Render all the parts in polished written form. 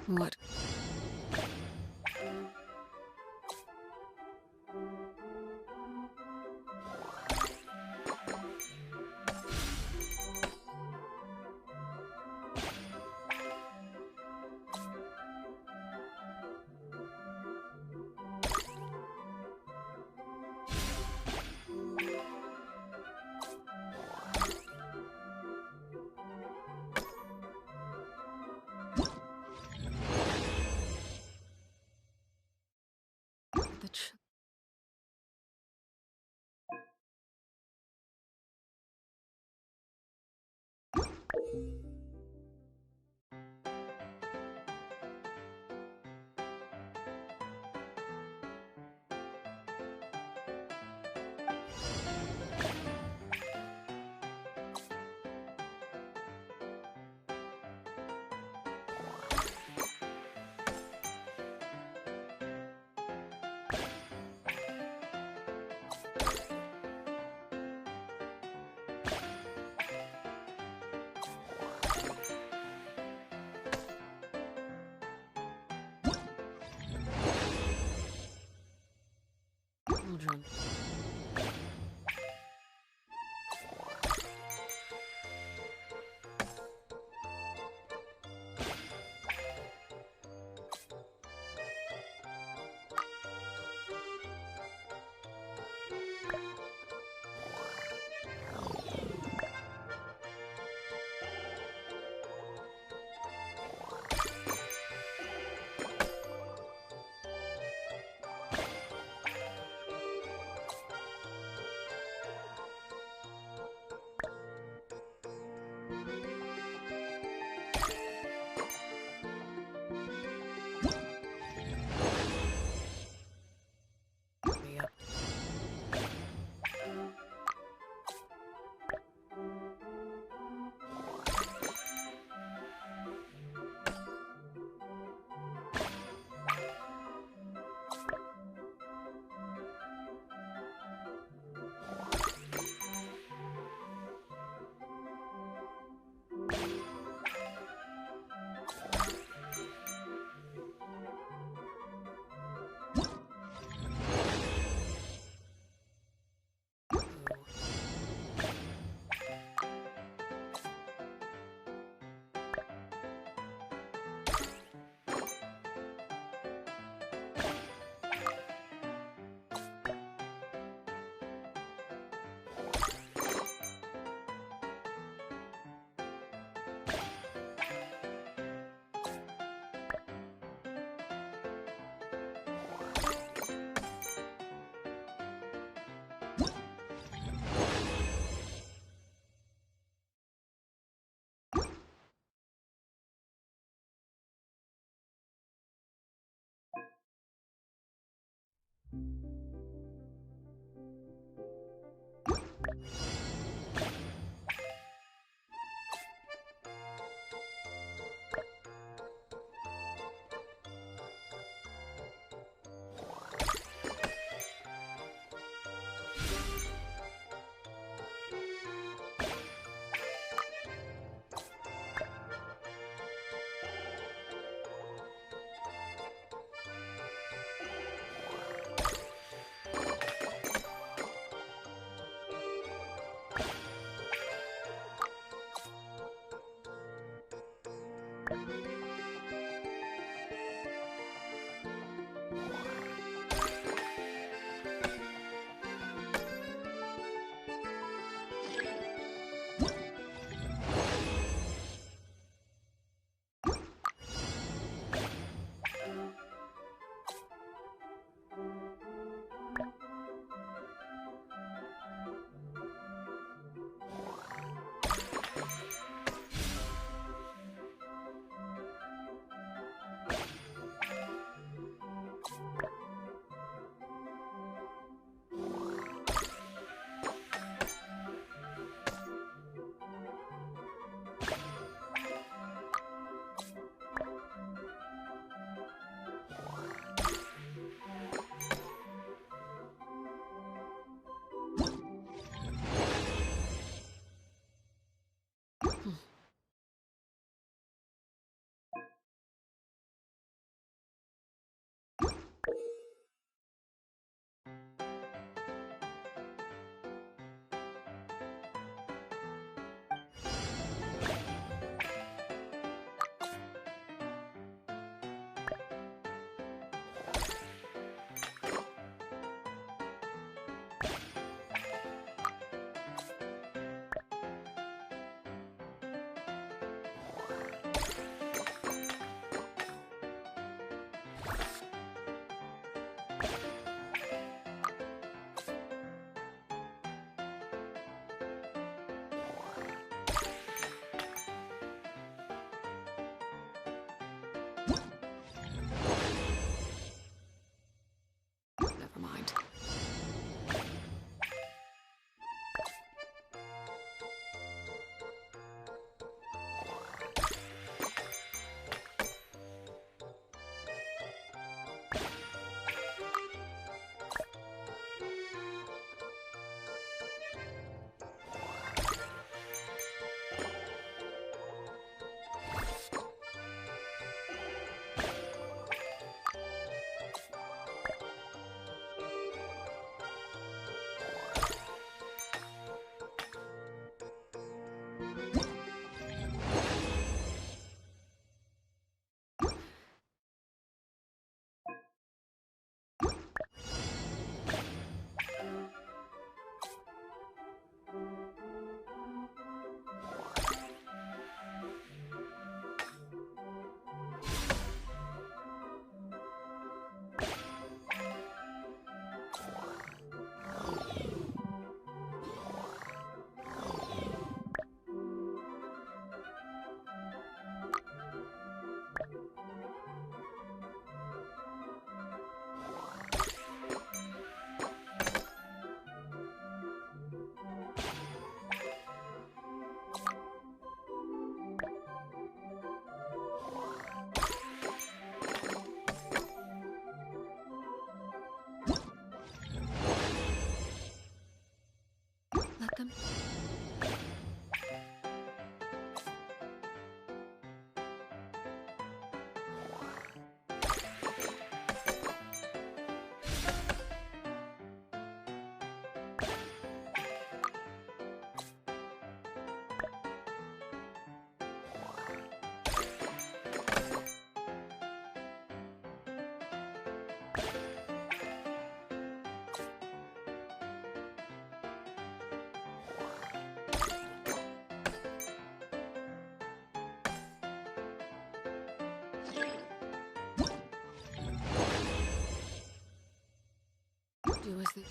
What? Children. Yep. Do as they...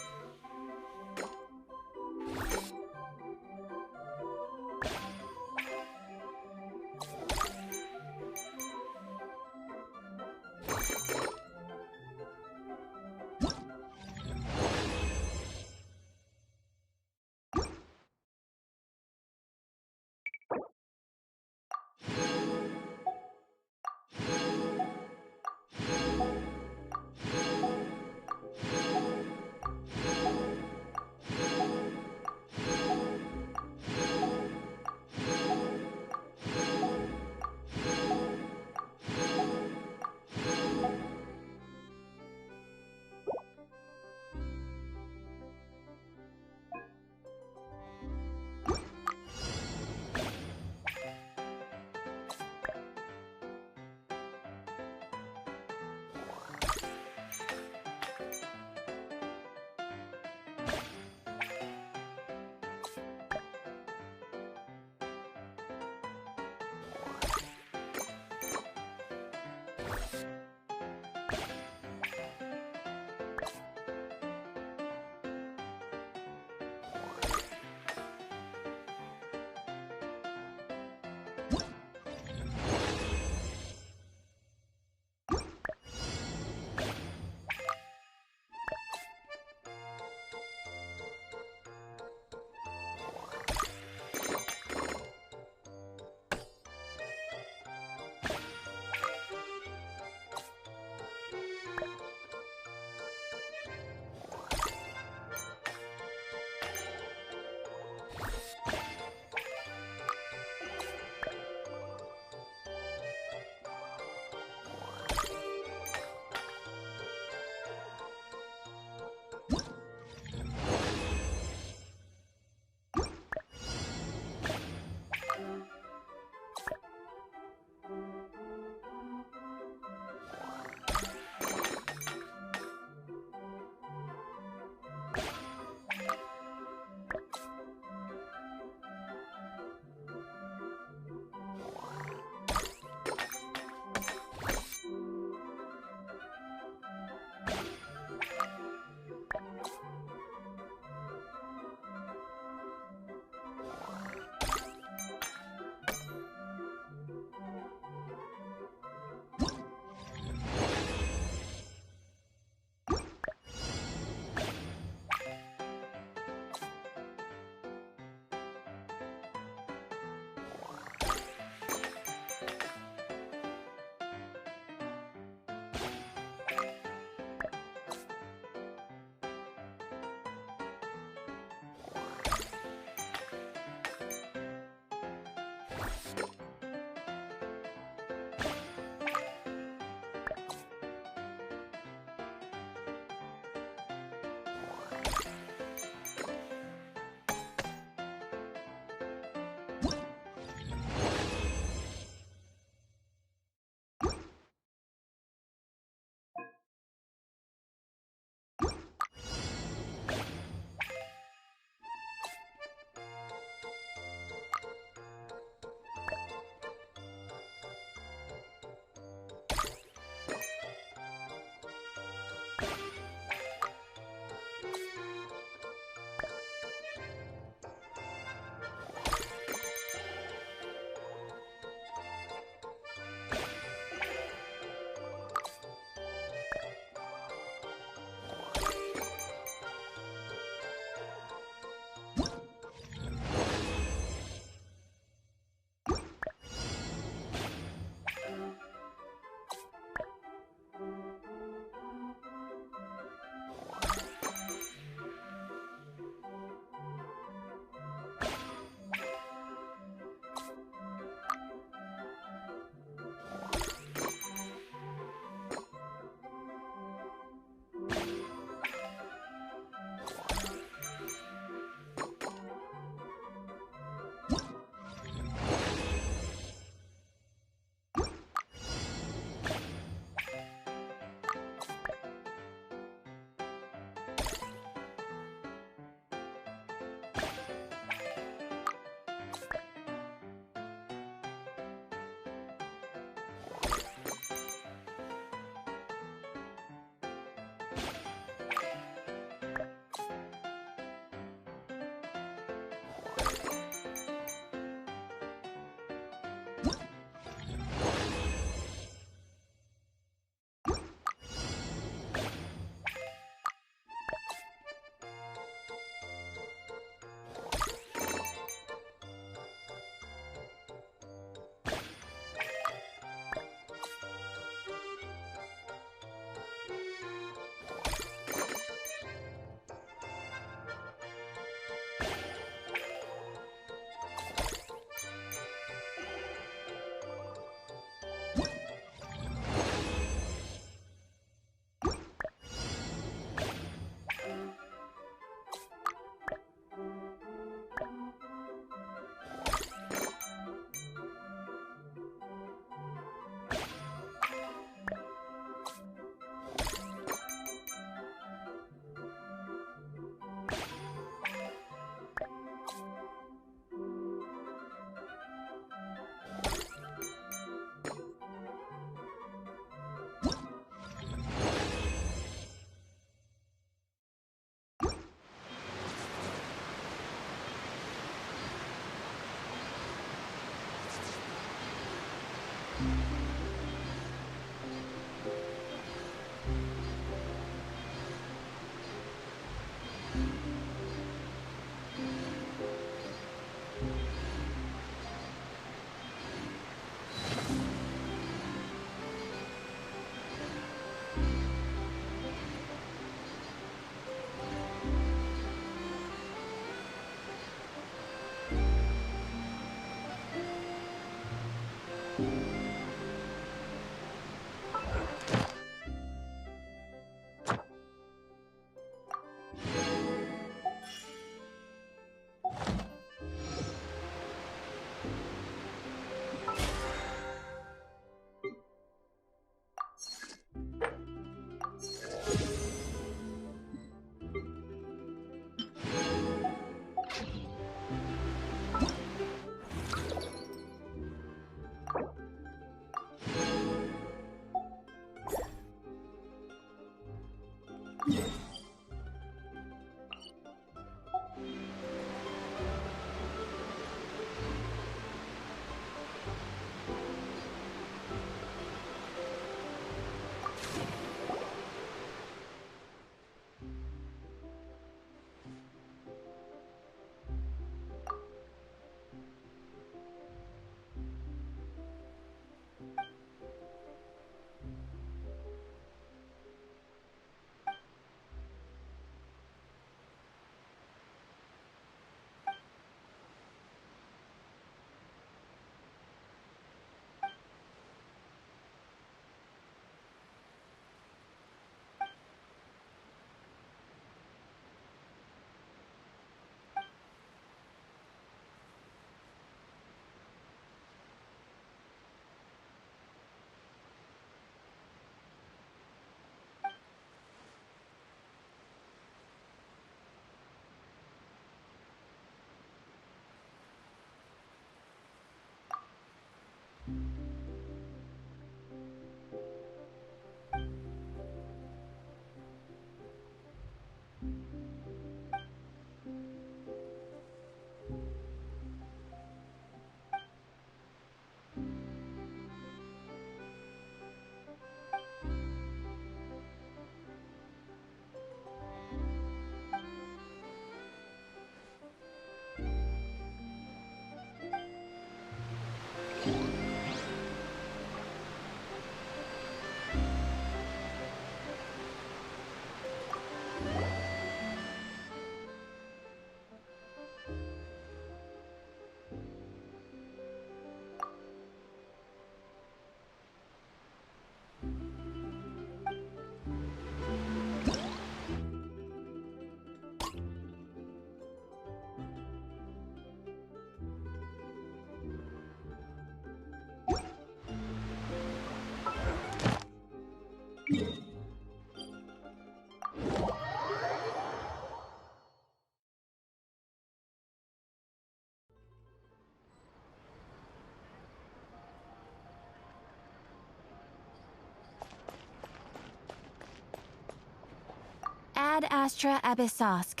Ad Astra Abyssosk.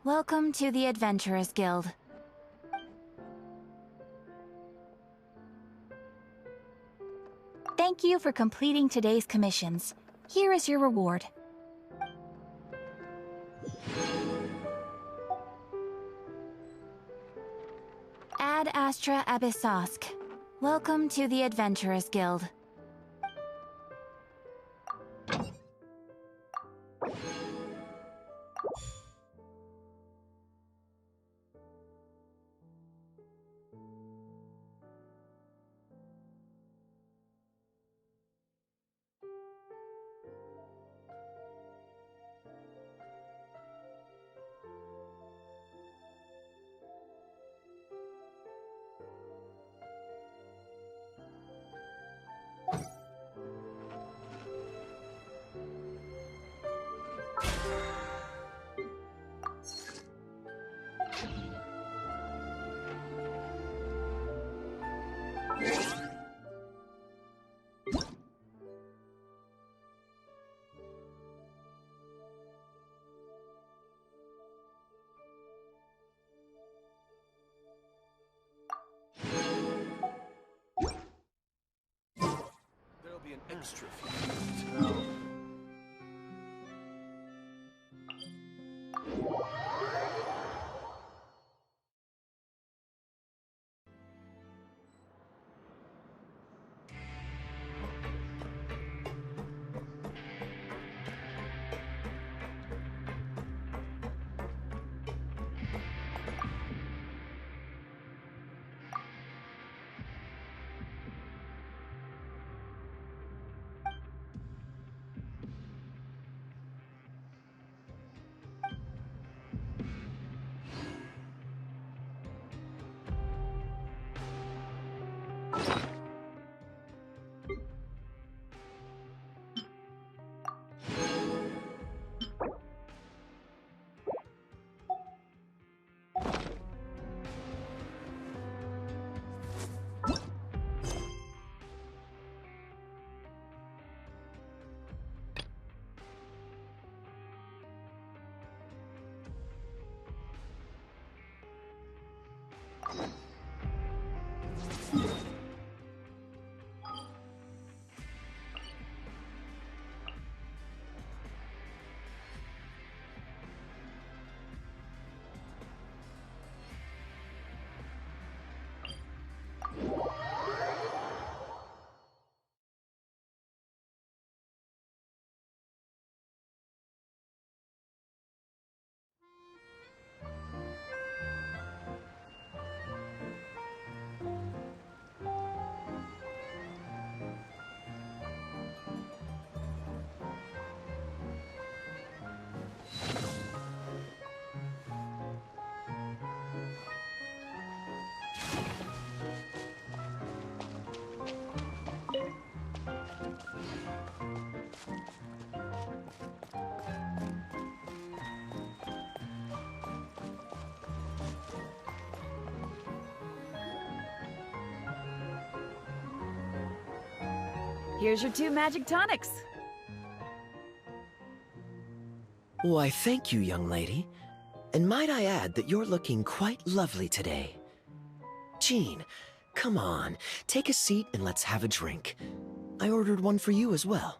Welcome to the Adventurers Guild. Thank you for completing today's commissions. Here is your reward. Ad Astra Abyssosk. Welcome to the Adventurers Guild. There'll be an extra few. Oh. Here's your 2 magic tonics. Why, thank you, young lady. And might I add that you're looking quite lovely today. Jean, come on, take a seat and let's have a drink. I ordered one for you as well.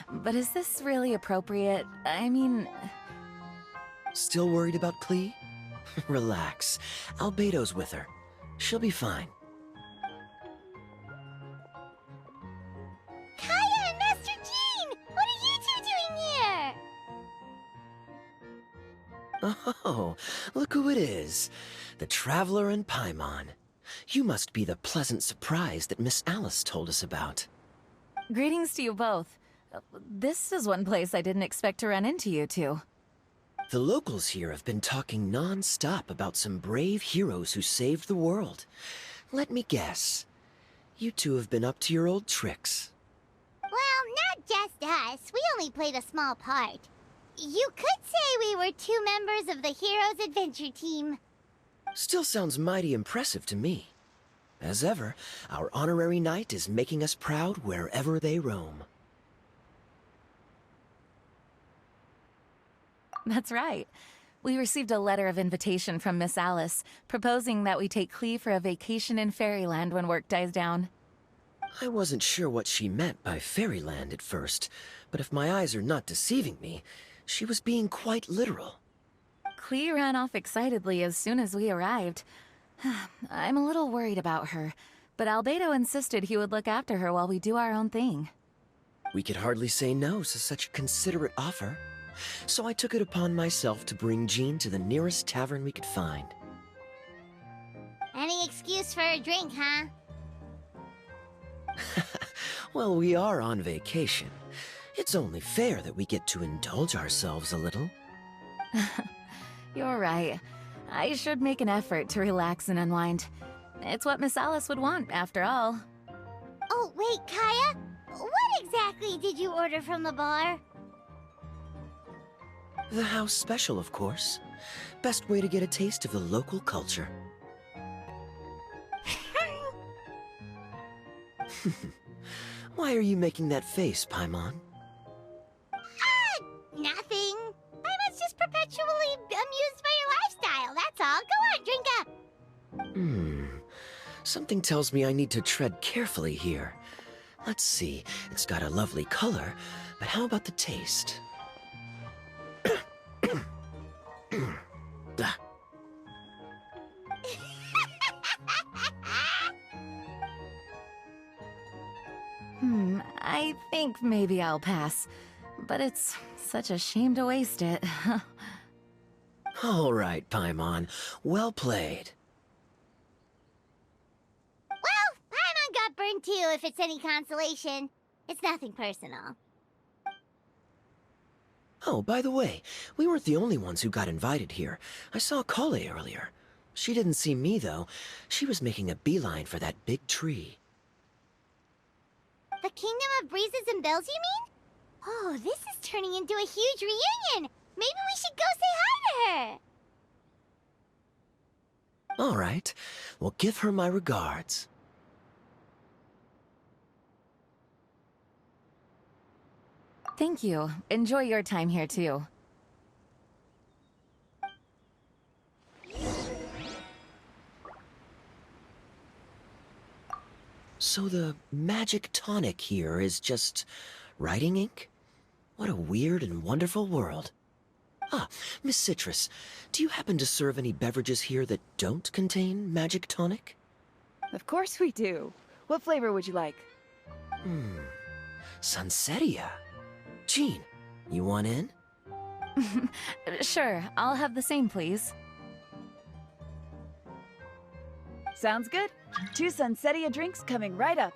But is this really appropriate? I mean... Still worried about Klee? Relax. Albedo's with her. She'll be fine. Kaya and Master Jean! What are you two doing here? Oh, look who it is. The Traveler and Paimon. You must be the pleasant surprise that Miss Alice told us about. Greetings to you both. This is one place I didn't expect to run into you two. The locals here have been talking non-stop about some brave heroes who saved the world. Let me guess. You two have been up to your old tricks. Well, not just us. We only played a small part. You could say we were 2 members of the Heroes Adventure Team. Still sounds mighty impressive to me. As ever, our honorary knight is making us proud wherever they roam. That's right. We received a letter of invitation from Miss Alice, proposing that we take Klee for a vacation in Fairyland when work dies down. I wasn't sure what she meant by fairyland at first, but if my eyes are not deceiving me, she was being quite literal. Clee ran off excitedly as soon as we arrived. I'm a little worried about her, but Albedo insisted he would look after her while we do our own thing. We could hardly say no to such a considerate offer, so I took it upon myself to bring Jean to the nearest tavern we could find. Any excuse for a drink, huh? Well, we are on vacation. It's only fair that we get to indulge ourselves a little. You're right. I should make an effort to relax and unwind. It's what Miss Alice would want, after all. Oh, wait, Kaya? What exactly did you order from the bar? The house special, of course. Best way to get a taste of the local culture. Why are you making that face, Paimon? Nothing. I'm just perpetually amused by your lifestyle, that's all. Go on, drink up. Something tells me I need to tread carefully here. Let's see, it's got a lovely color, but how about the taste? Ah. I think maybe I'll pass. But it's such a shame to waste it. All right, Paimon. Well played. Well, Paimon got burned too, if it's any consolation. It's nothing personal. Oh, by the way, we weren't the only ones who got invited here. I saw Kale earlier. She didn't see me, though. She was making a beeline for that big tree. The Kingdom of Breezes and Bells, you mean? Oh, this is turning into a huge reunion! Maybe we should go say hi to her! All right. Well, give her my regards. Thank you. Enjoy your time here, too. So the magic tonic here is just writing ink? What a weird and wonderful world. Ah, Miss Citrus, do you happen to serve any beverages here that don't contain magic tonic? Of course we do. What flavor would you like? Sunsetia. Jean, you want in? Sure, I'll have the same, please. Sounds good. 2 Sunsetia drinks coming right up.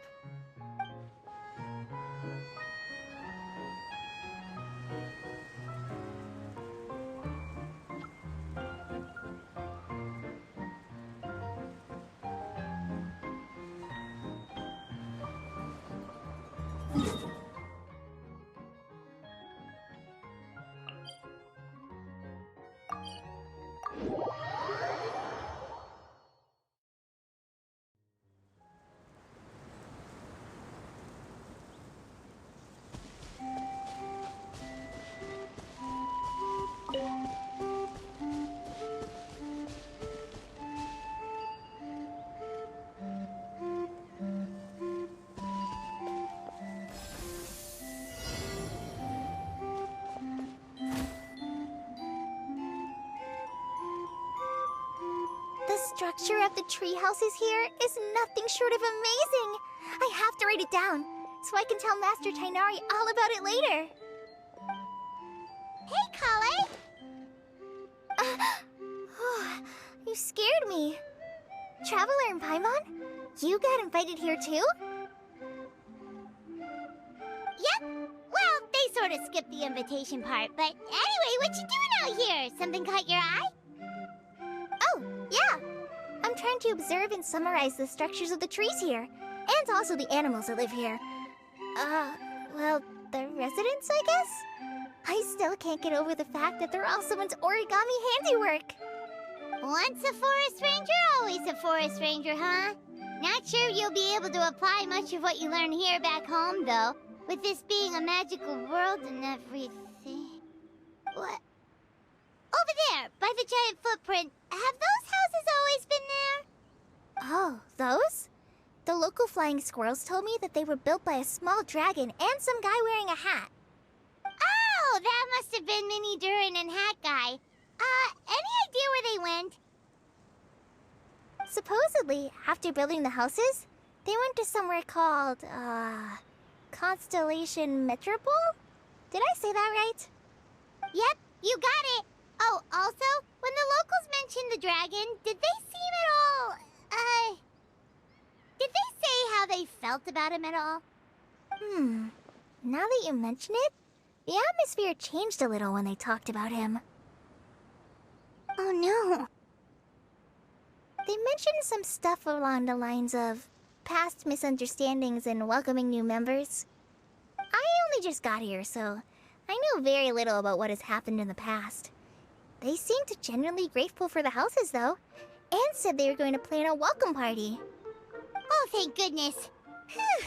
The structure of the tree houses here is nothing short of amazing. I have to write it down, so I can tell Master Tainari all about it later. Hey, Kale! You scared me. Traveler and Paimon, you got invited here too? Yep. Well, they sort of skipped the invitation part, but anyway, what you doing out here? Something caught your eye? Oh, yeah. I'm trying to observe and summarize the structures of the trees here, and also the animals that live here. Well, the residents, I guess? I still can't get over the fact that they're all someone's origami handiwork. Once a forest ranger, always a forest ranger, huh? Not sure you'll be able to apply much of what you learn here back home, though, with this being a magical world and everything. What? Over there, by the giant footprint, have those houses always been there? Oh, those? The local flying squirrels told me that they were built by a small dragon and some guy wearing a hat. Oh, that must have been Minnie Durin and Hat Guy. Any idea where they went? Supposedly, after building the houses, they went to somewhere called, Constellation Metropole? Did I say that right? Yep, you got it. Oh, also, when the locals mentioned the dragon, did they seem at all, did they say how they felt about him at all? Now that you mention it, the atmosphere changed a little when they talked about him. Oh no. They mentioned some stuff along the lines of past misunderstandings and welcoming new members. I only just got here, so I know very little about what has happened in the past. They seemed genuinely grateful for the houses, though, and said they were going to plan a welcome party. Oh, thank goodness. Whew.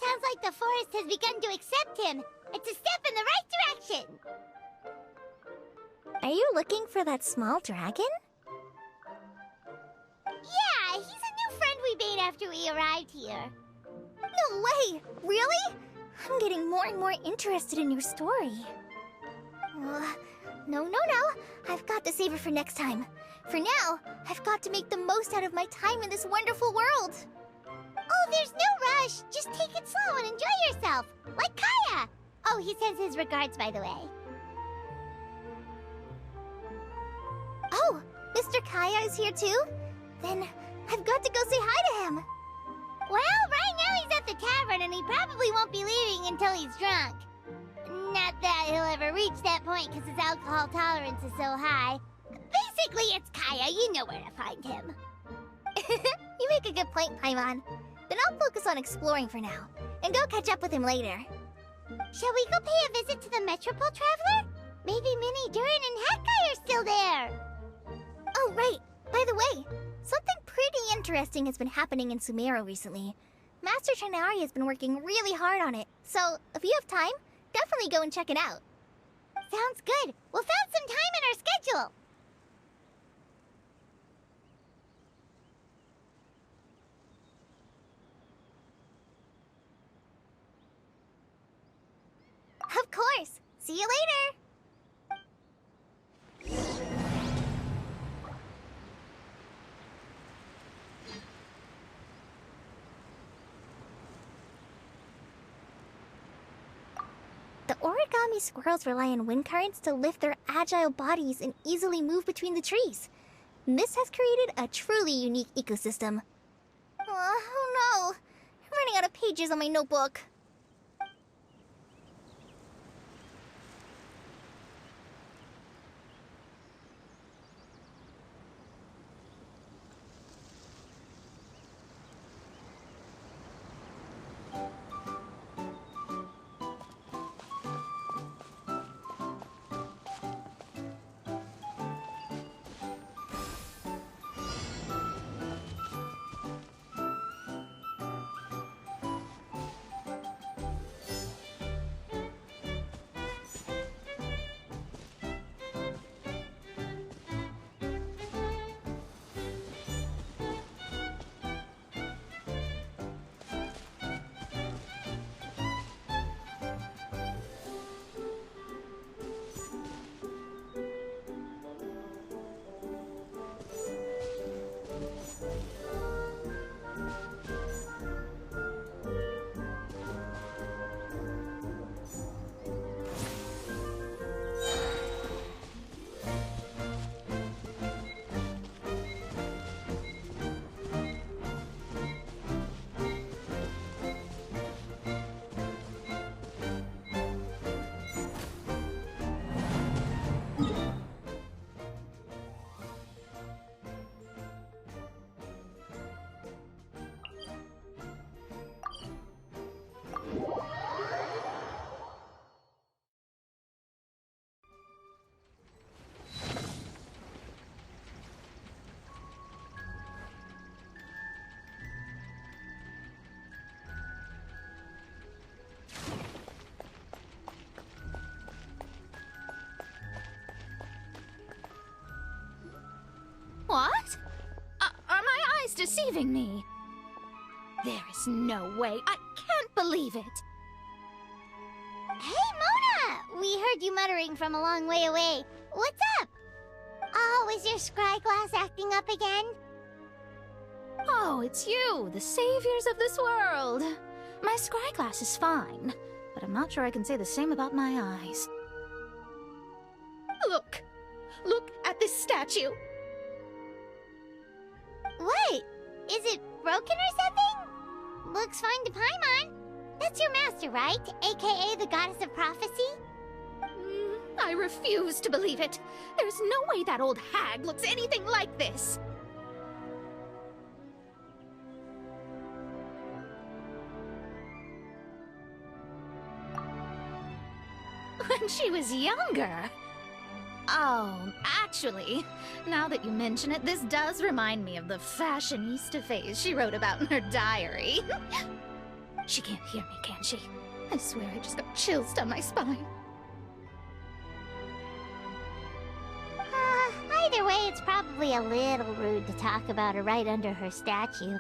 Sounds like the forest has begun to accept him. It's a step in the right direction. Are you looking for that small dragon? Yeah, he's a new friend we made after we arrived here. No way! Really? I'm getting more and more interested in your story. No. I've got to save it for next time. For now, I've got to make the most out of my time in this wonderful world. Oh, there's no rush. Just take it slow and enjoy yourself. Like Kaya. Oh, he sends his regards, by the way. Oh, Mr. Kaya is here too? Then I've got to go say hi to him. Well, right now he's at the tavern and he probably won't be leaving until he's drunk. Not that he'll ever reach that point because his alcohol tolerance is so high. Basically, it's Kaya. You know where to find him. You make a good point, Paimon. Then I'll focus on exploring for now and go catch up with him later. Shall we go pay a visit to the Metropole Traveler? Maybe Minnie, Durin, and Hat Guy are still there. Oh, right. By the way, something pretty interesting has been happening in Sumeru recently. Master Tighnari has been working really hard on it, so if you have time, definitely go and check it out. Sounds good. We'll find some time in our schedule. Of course. See you later. The origami squirrels rely on wind currents to lift their agile bodies and easily move between the trees. This has created a truly unique ecosystem. Oh no! I'm running out of pages on my notebook. What? Are my eyes deceiving me? There is no way. I can't believe it. Hey, Mona! We heard you muttering from a long way away. What's up? Oh, is your scry glass acting up again? Oh, it's you, the saviors of this world. My scry glass is fine, but I'm not sure I can say the same about my eyes. Look! Look at this statue! What? Is it broken or something? Looks fine to Paimon. That's your master, right? AKA the goddess of prophecy? I refuse to believe it. There's no way that old hag looks anything like this. When she was younger. Oh, actually, now that you mention it, this does remind me of the fashionista phase she wrote about in her diary. She can't hear me, can she? I swear I just got chills down my spine. Either way, it's probably a little rude to talk about her right under her statue.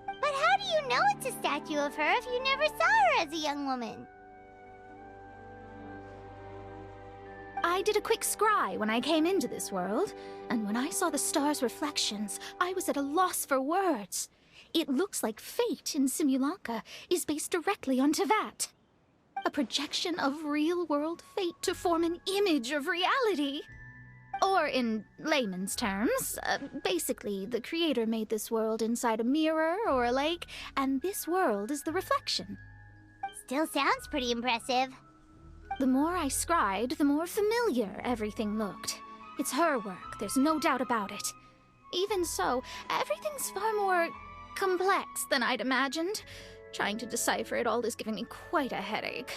But how do you know it's a statue of her if you never saw her as a young woman? I did a quick scry when I came into this world, and when I saw the stars' reflections, I was at a loss for words. It looks like fate in Simulanka is based directly on Teyvat. A projection of real-world fate to form an image of reality. Or in layman's terms, basically the creator made this world inside a mirror or a lake, and this world is the reflection. Still sounds pretty impressive. The more I scried, the more familiar everything looked. It's her work, there's no doubt about it. Even so, everything's far more complex than I'd imagined. Trying to decipher it all is giving me quite a headache.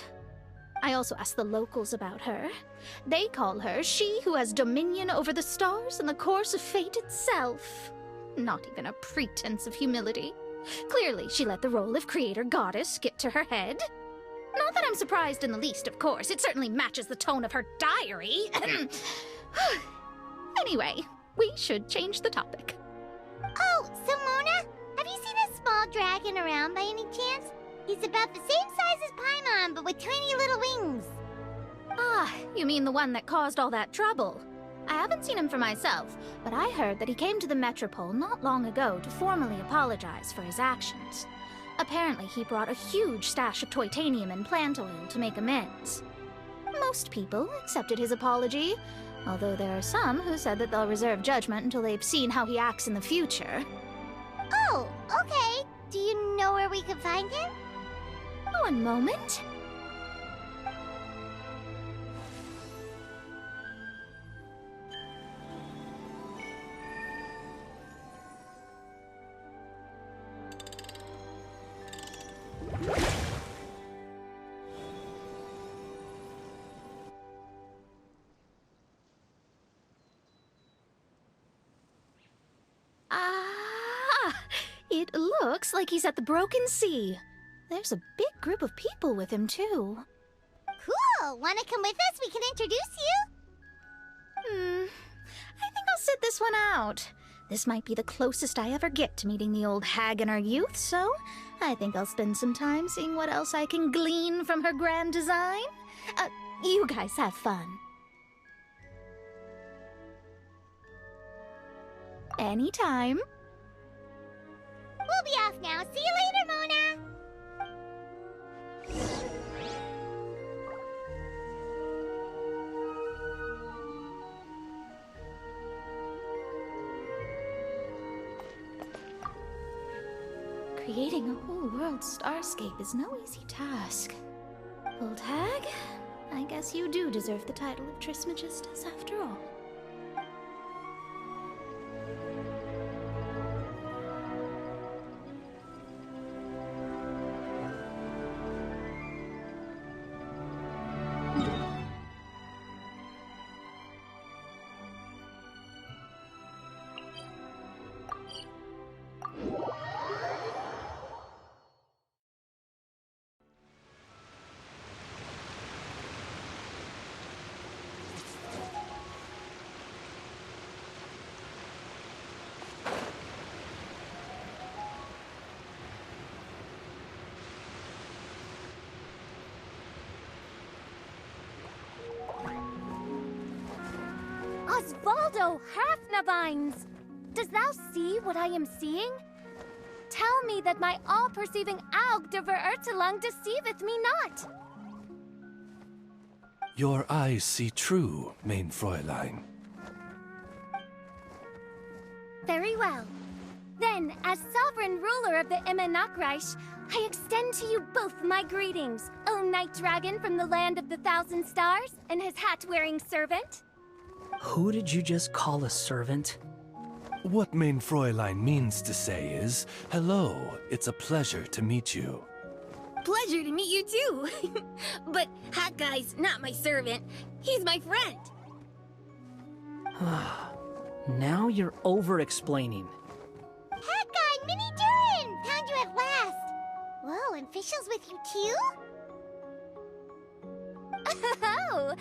I also asked the locals about her. They call her she who has dominion over the stars and the course of fate itself. Not even a pretense of humility. Clearly, she let the role of creator goddess get to her head. Not that I'm surprised in the least, of course. It certainly matches the tone of her diary. Anyway, we should change the topic. Oh, so Mona, have you seen a small dragon around by any chance? He's about the same size as Paimon, but with tiny little wings. Ah, you mean the one that caused all that trouble? I haven't seen him for myself, but I heard that he came to the Metropole not long ago to formally apologize for his actions. Apparently, he brought a huge stash of Toitanium and plant oil to make amends. Most people accepted his apology, although there are some who said that they'll reserve judgment until they've seen how he acts in the future. Oh, okay. Do you know where we could find him? One moment. It looks like he's at the Broken Sea. There's a big group of people with him, too. Cool! Wanna come with us? We can introduce you? I think I'll sit this one out. This might be the closest I ever get to meeting the old hag in her youth, so I think I'll spend some time seeing what else I can glean from her grand design. You guys have fun. Anytime. We'll be off now. See you later, Mona! Creating a whole world starscape is no easy task. Old hag, I guess you do deserve the title of Trismegistus after all. Osvaldo Hafnavines! Does thou see what I am seeing? Tell me that my all-perceiving Aug de Verurtelung deceiveth me not. Your eyes see true, mein Fräulein. Very well. Then, as sovereign ruler of the Immernachtreich, I extend to you both my greetings, O Night Dragon from the land of the Thousand Stars, and his hat-wearing servant. Who did you just call a servant? What mein Fräulein means to say is, hello, it's a pleasure to meet you. Pleasure to meet you too. But Hat Guy's not my servant. He's my friend. Now you're over-explaining. Hat Guy, Mini Durin! Found you at last! Whoa, and Fischl's with you too? Oh!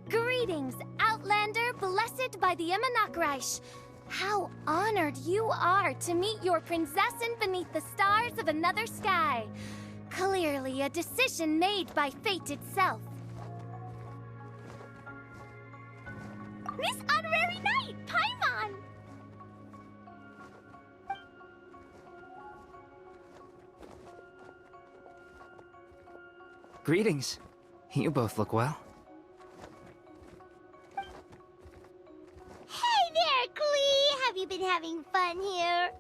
Greetings, Outlander blessed by the Immernachtreich. How honored you are to meet your prinzessin beneath the stars of another sky. Clearly a decision made by fate itself. Miss Honorary Knight, Paimon! Greetings. You both look well. Hey there, Klee! Have you been having fun here?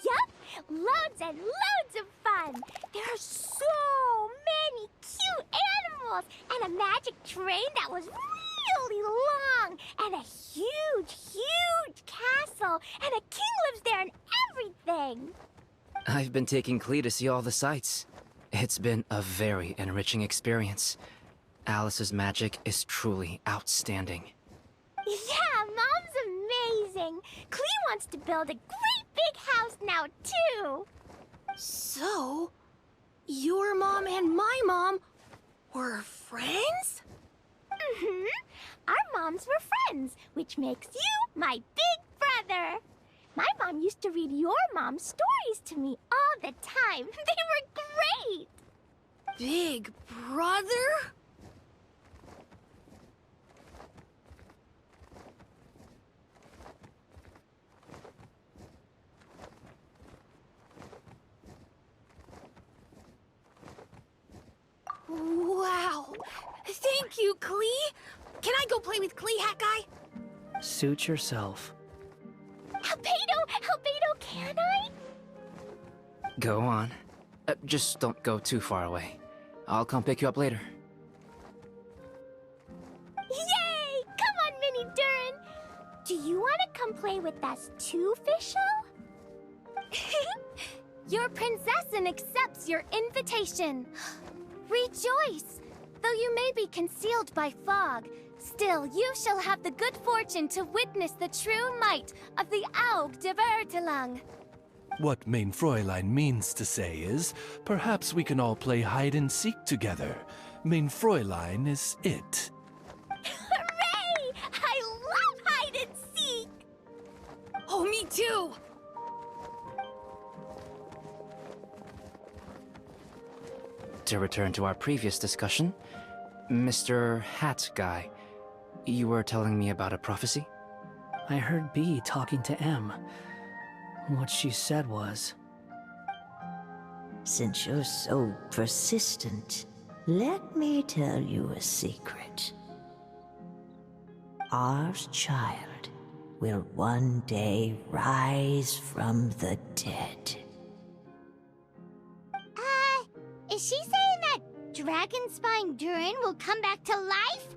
Yup! Loads and loads of fun! There are so many cute animals! And a magic train that was really long! And a huge, huge castle! And a king lives there and everything! I've been taking Klee to see all the sights. It's been a very enriching experience. Alice's magic is truly outstanding. Yeah, Mom's amazing! Klee wants to build a great big house now, too! So, your mom and my mom were friends? Mm-hmm. Our moms were friends, which makes you my big brother. My mom used to read your mom's stories to me all the time. They were great! Big brother? Wow! Thank you, Klee! Can I go play with Klee, Hat Guy? Suit yourself. Albedo, can I? Go on. Just don't go too far away. I'll come pick you up later. Yay! Come on, Mini Durin! Do you want to come play with us too, Fischl? Your prinzessin accepts your invitation. Rejoice! Though you may be concealed by fog, still you shall have the good fortune to witness the true might of the Aug de Verurtelung. What mein Fräulein means to say is, perhaps we can all play hide-and-seek together. Mein Fräulein is it. Hooray! I love hide and seek! Oh, me too! To return to our previous discussion, Mr. Hat Guy, you were telling me about a prophecy? I heard B talking to M. What she said was... Since you're so persistent, let me tell you a secret. Our child will one day rise from the dead. Is she saying that Dragonspine Durin will come back to life?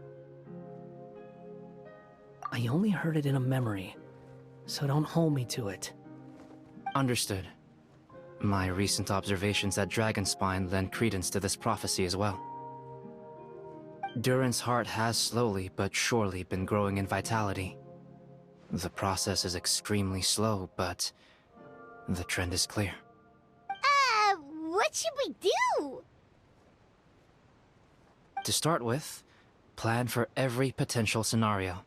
I only heard it in a memory, so don't hold me to it. Understood. My recent observations at Dragonspine lend credence to this prophecy as well. Durin's heart has slowly but surely been growing in vitality. The process is extremely slow, but the trend is clear. What should we do? To start with, plan for every potential scenario,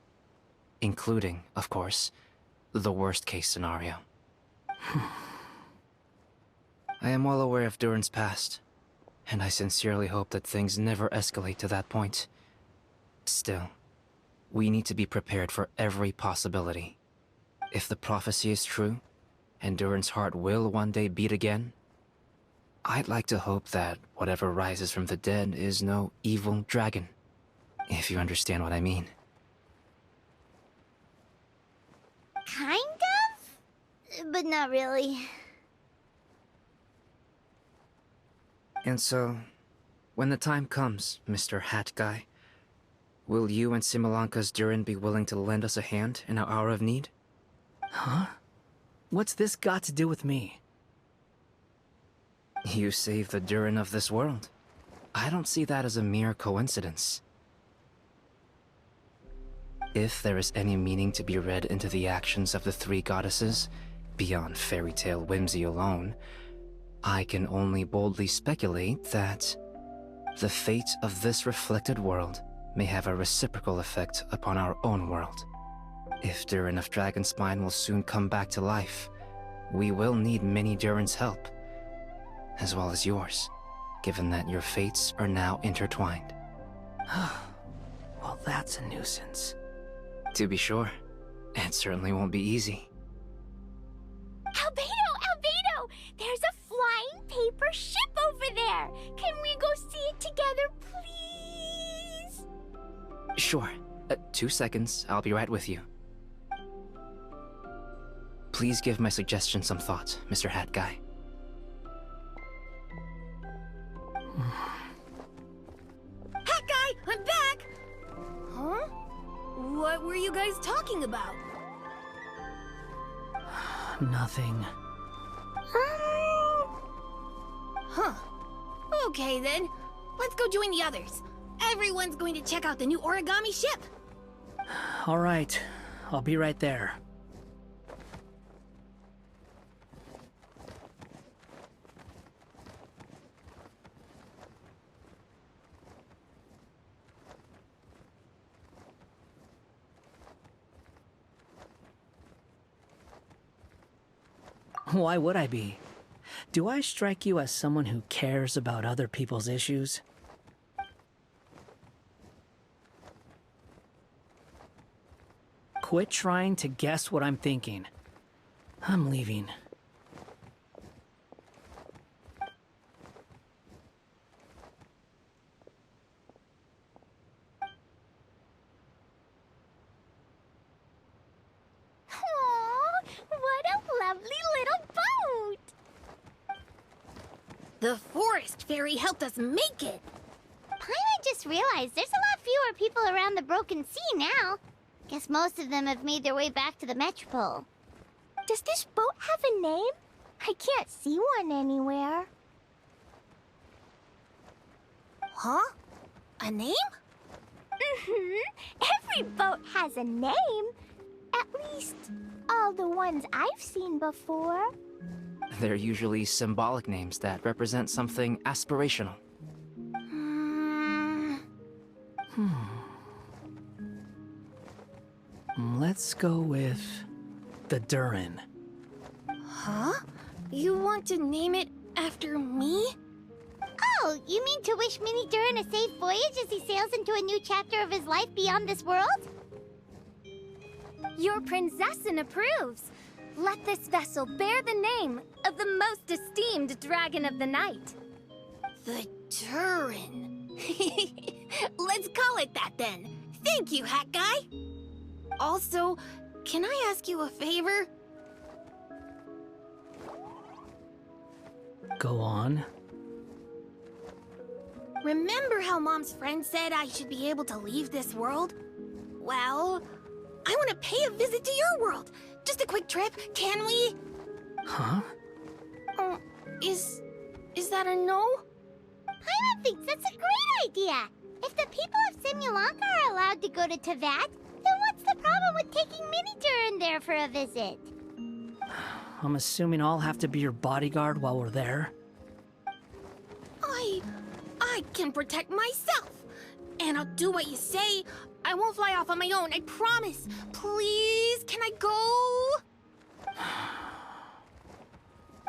including, of course, the worst-case scenario. I am well aware of Durin's past, and I sincerely hope that things never escalate to that point. Still, We need to be prepared for every possibility. If the prophecy is true, and Durin's heart will one day beat again, I'd like to hope that whatever rises from the dead is no evil dragon. If you understand what I mean. Kind of? But not really. And so, when the time comes, Mr. Hat Guy, will you and Simolanka's Durin be willing to lend us a hand in our hour of need? Huh? What's this got to do with me? You saved the Durin of this world. I don't see that as a mere coincidence. If there is any meaning to be read into the actions of the three goddesses, beyond fairy tale whimsy alone, I can only boldly speculate that the fate of this reflected world may have a reciprocal effect upon our own world. If Durin of Dragonspine will soon come back to life, we will need many Durin's help, as well as yours, given that your fates are now intertwined. Well, that's a nuisance. To be sure, it certainly won't be easy. Albedo! Albedo! There's a flying paper ship over there! Can we go see it together, please? Sure. 2 seconds, I'll be right with you. Please give my suggestion some thought, Mr. Hat Guy. Hat Guy, I'm back! Huh? What were you guys talking about? Nothing. Huh. Okay then. Let's go join the others. Everyone's going to check out the new origami ship. All right. I'll be right there. Why would I be? Do I strike you as someone who cares about other people's issues? Quit trying to guess what I'm thinking. I'm leaving. The forest fairy helped us make it. Paimon just realized there's a lot fewer people around the Broken Sea now. Guess most of them have made their way back to the Metropole. Does this boat have a name? I can't see one anywhere. Huh? A name? Every boat has a name. At least, all the ones I've seen before. They're usually symbolic names that represent something aspirational. Let's go with the Durin. Huh? You want to name it after me? Oh, you mean to wish Mini Durin a safe voyage as he sails into a new chapter of his life beyond this world? Your princessin approves. Let this vessel bear the name of the most esteemed dragon of the night. The Durin. Let's call it that then. Thank you, Hat Guy. Also, can I ask you a favor? Go on. Remember how Mom's friend said I should be able to leave this world? Well, I want to pay a visit to your world. Just a quick trip, can we? Huh? Is that a no? Paimon thinks that's a great idea. If the people of Simulanka are allowed to go to Teyvat, then what's the problem with taking Mini Durin there for a visit? I'm assuming I'll have to be your bodyguard while we're there. I can protect myself. And I'll do what you say. I won't fly off on my own, I promise. Please, can I go?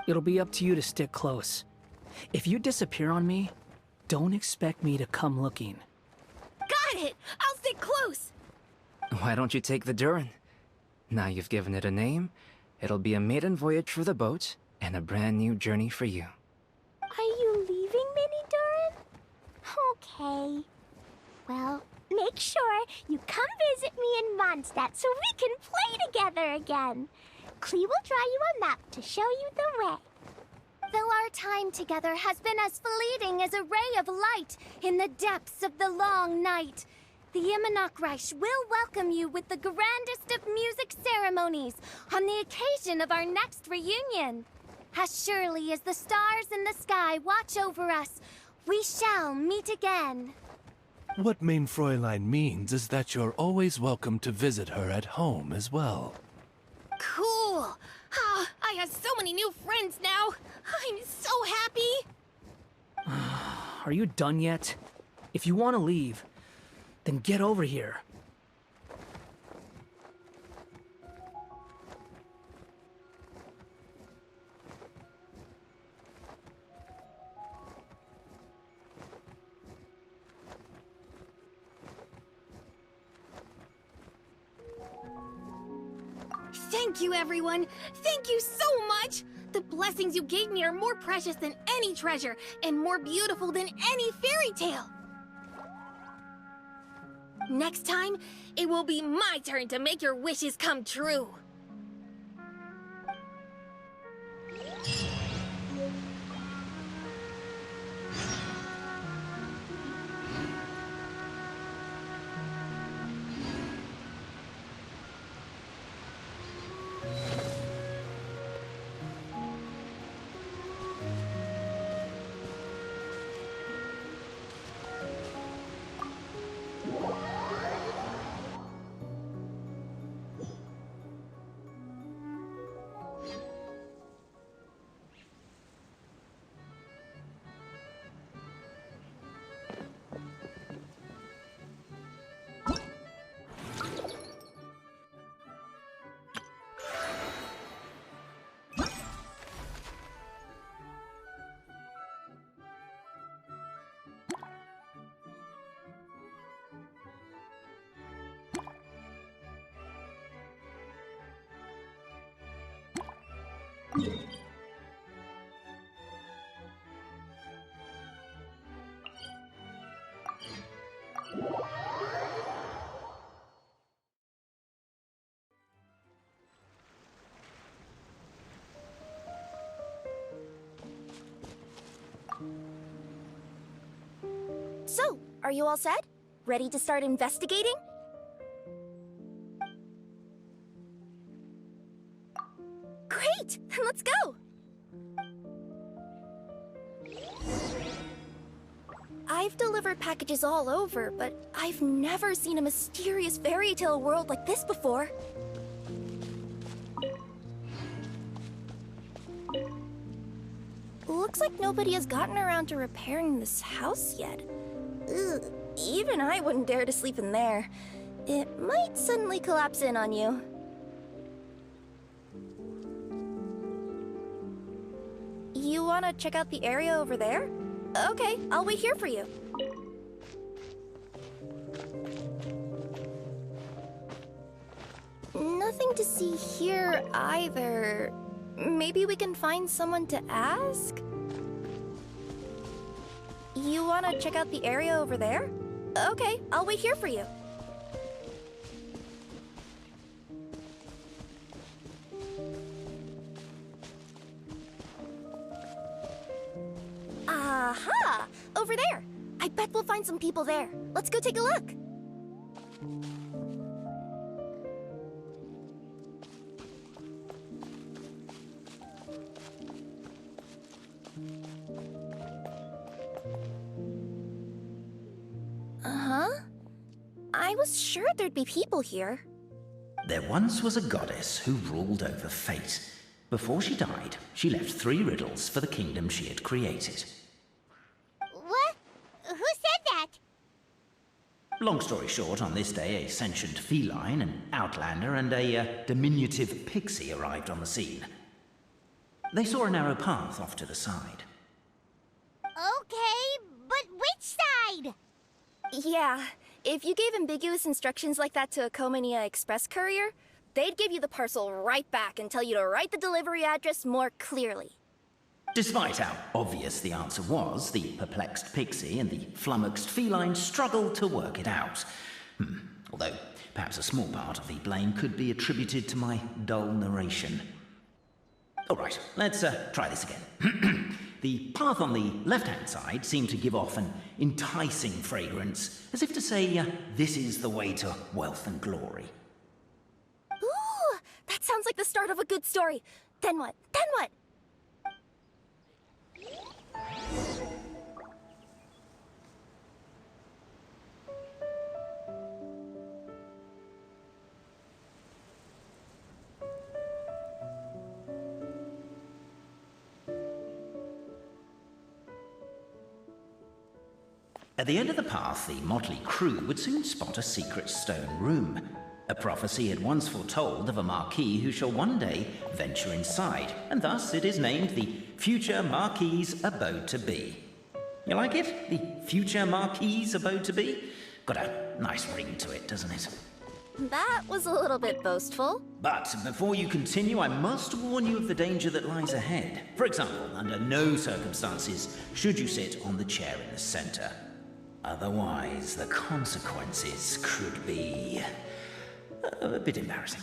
It'll be up to you to stick close. If you disappear on me, don't expect me to come looking. Got it! I'll stick close! Why don't you take the Durin? Now you've given it a name, it'll be a maiden voyage for the boat, and a brand new journey for you. Are you leaving, Mini Durin? Okay. Well, make sure you come visit me in Mondstadt so we can play together again. Klee will draw you a map to show you the way. Though our time together has been as fleeting as a ray of light in the depths of the long night, the Immonokreich will welcome you with the grandest of music ceremonies on the occasion of our next reunion. As surely as the stars in the sky watch over us, we shall meet again. What Mein Fräulein means is that you're always welcome to visit her at home as well. Cool! Ah, I have so many new friends now! I'm so happy! Are you done yet? If you want to leave, then get over here. Thank you, everyone! Thank you so much! The blessings you gave me are more precious than any treasure, and more beautiful than any fairy tale! Next time, it will be my turn to make your wishes come true! So, are you all set? Ready to start investigating? Great! Let's go! I've delivered packages all over, but I've never seen a mysterious fairy tale world like this before. Looks like nobody has gotten around to repairing this house yet. Ugh, even I wouldn't dare to sleep in there. It might suddenly collapse in on you. You wanna check out the area over there? Okay, I'll wait here for you. Nothing to see here either. Maybe we can find someone to ask? You wanna check out the area over there? Okay, I'll wait here for you. Aha! Over there! I bet we'll find some people there. Let's go take a look. Uh-huh. I was sure there'd be people here. There once was a goddess who ruled over fate. Before she died, she left 3 riddles for the kingdom she had created. What? Who said that? Long story short, on this day, a sentient feline, an outlander, and a diminutive pixie arrived on the scene. They saw a narrow path off to the side. Okay, but which side? Yeah, If you gave ambiguous instructions like that to a Komania Express courier, they'd give you the parcel right back and tell you to write the delivery address more clearly. Despite how obvious the answer was, the perplexed pixie and the flummoxed feline struggled to work it out. Although, perhaps a small part of the blame could be attributed to my dull narration. Alright, let's try this again. The path on the left-hand side seemed to give off an enticing fragrance, as if to say, this is the way to wealth and glory. Ooh, that sounds like the start of a good story. Then what? Then what? At the end of the path, the motley crew would soon spot a secret stone room. A prophecy had once foretold of a Marquis who shall one day venture inside, and thus it is named the Future Marquis's Abode to Be. You like it? The Future Marquis's Abode to Be? Got a nice ring to it, doesn't it? That was a little bit boastful. But before you continue, I must warn you of the danger that lies ahead. For example, under no circumstances should you sit on the chair in the center. Otherwise, the consequences could be a bit embarrassing.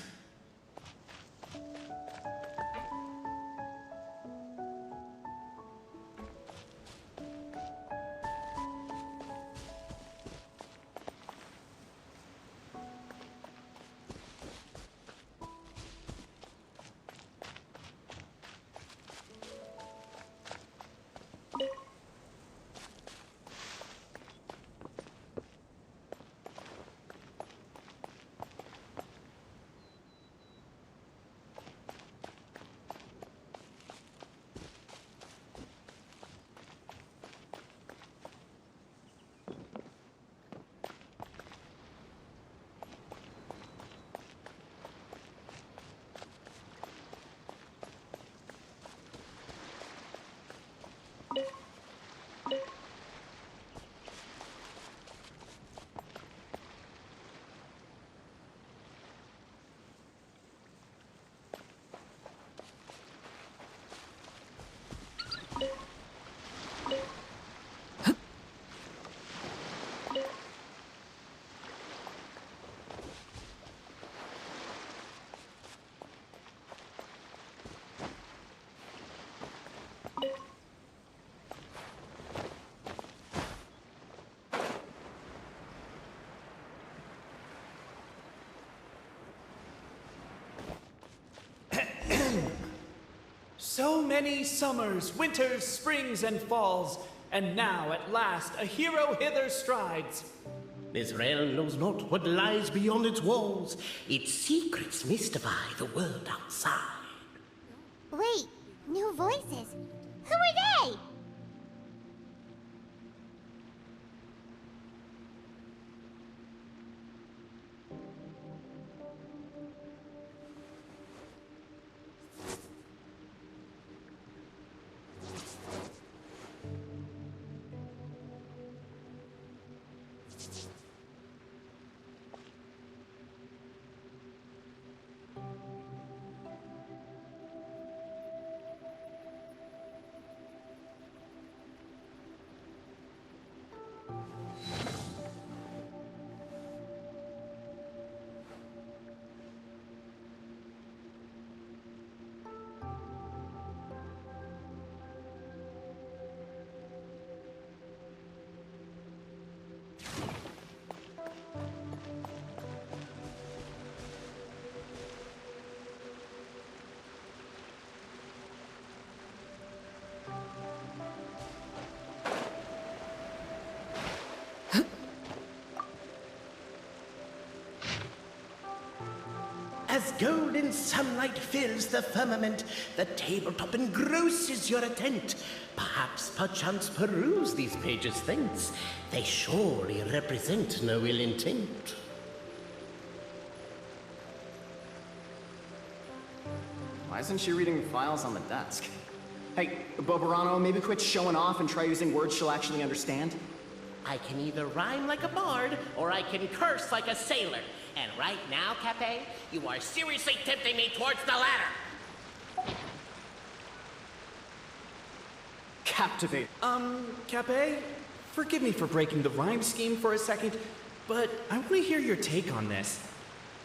So many summers, winters, springs, and falls, and now at last a hero hither strides. This realm knows not what lies beyond its walls. Its secrets mystify the world outside. Wait, new voices. Who are they? As golden sunlight fills the firmament, the tabletop engrosses your attent. Perchance peruse these pages thence. They surely represent no ill intent. Why isn't she reading files on the desk? Hey, Bobarano, maybe quit showing off and try using words she'll actually understand? I can either rhyme like a bard, or I can curse like a sailor. And right now, Cape, you are seriously tempting me towards the latter. Captivate. Cape, forgive me for breaking the rhyme scheme for a second, but I want to hear your take on this.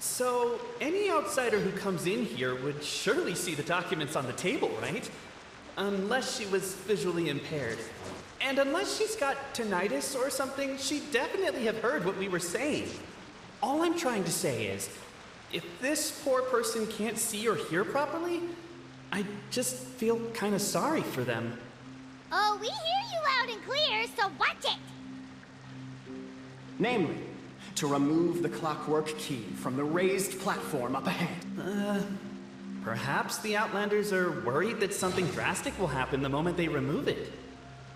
So, any outsider who comes in here would surely see the documents on the table, right? Unless she was visually impaired. And unless she's got tinnitus or something, she'd definitely have heard what we were saying. All I'm trying to say is, if this poor person can't see or hear properly, I just feel kind of sorry for them. Oh, we hear you loud and clear, so watch it! Namely, to remove the clockwork key from the raised platform up ahead. Perhaps the Outlanders are worried that something drastic will happen the moment they remove it.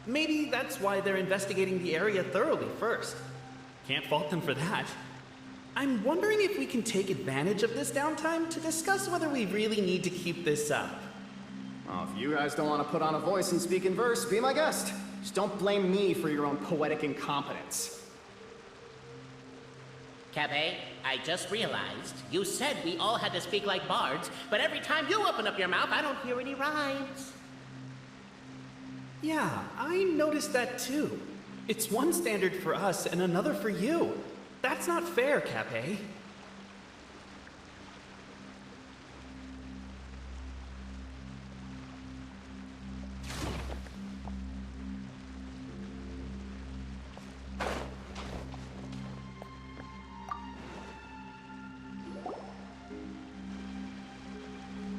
Maybe that's why they're investigating the area thoroughly first. Can't fault them for that. I'm wondering if we can take advantage of this downtime to discuss whether we really need to keep this up. Well, if you guys don't want to put on a voice and speak in verse, be my guest. Just don't blame me for your own poetic incompetence. Cabe, I just realized you said we all had to speak like bards, but every time you open up your mouth, I don't hear any rhymes. Yeah, I noticed that too. It's one standard for us and another for you. That's not fair, Cape.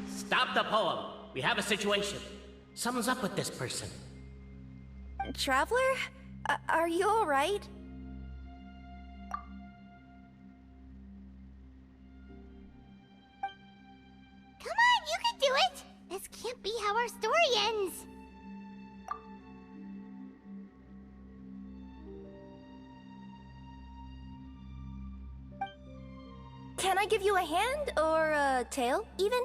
Stop the poem. We have a situation. Something's up with this person. Traveler? Are you alright? Come on, you can do it! This can't be how our story ends. Can I give you a hand, or a tail, even?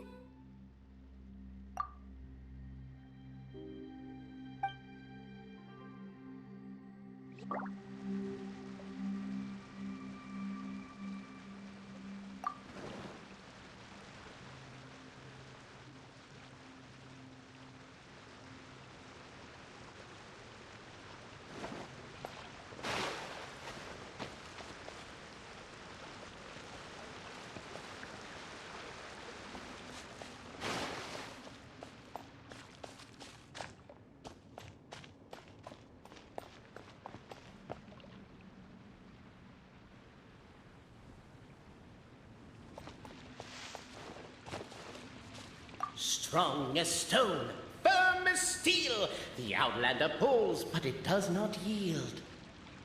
Strong as stone, firm as steel, the Outlander pulls, but it does not yield.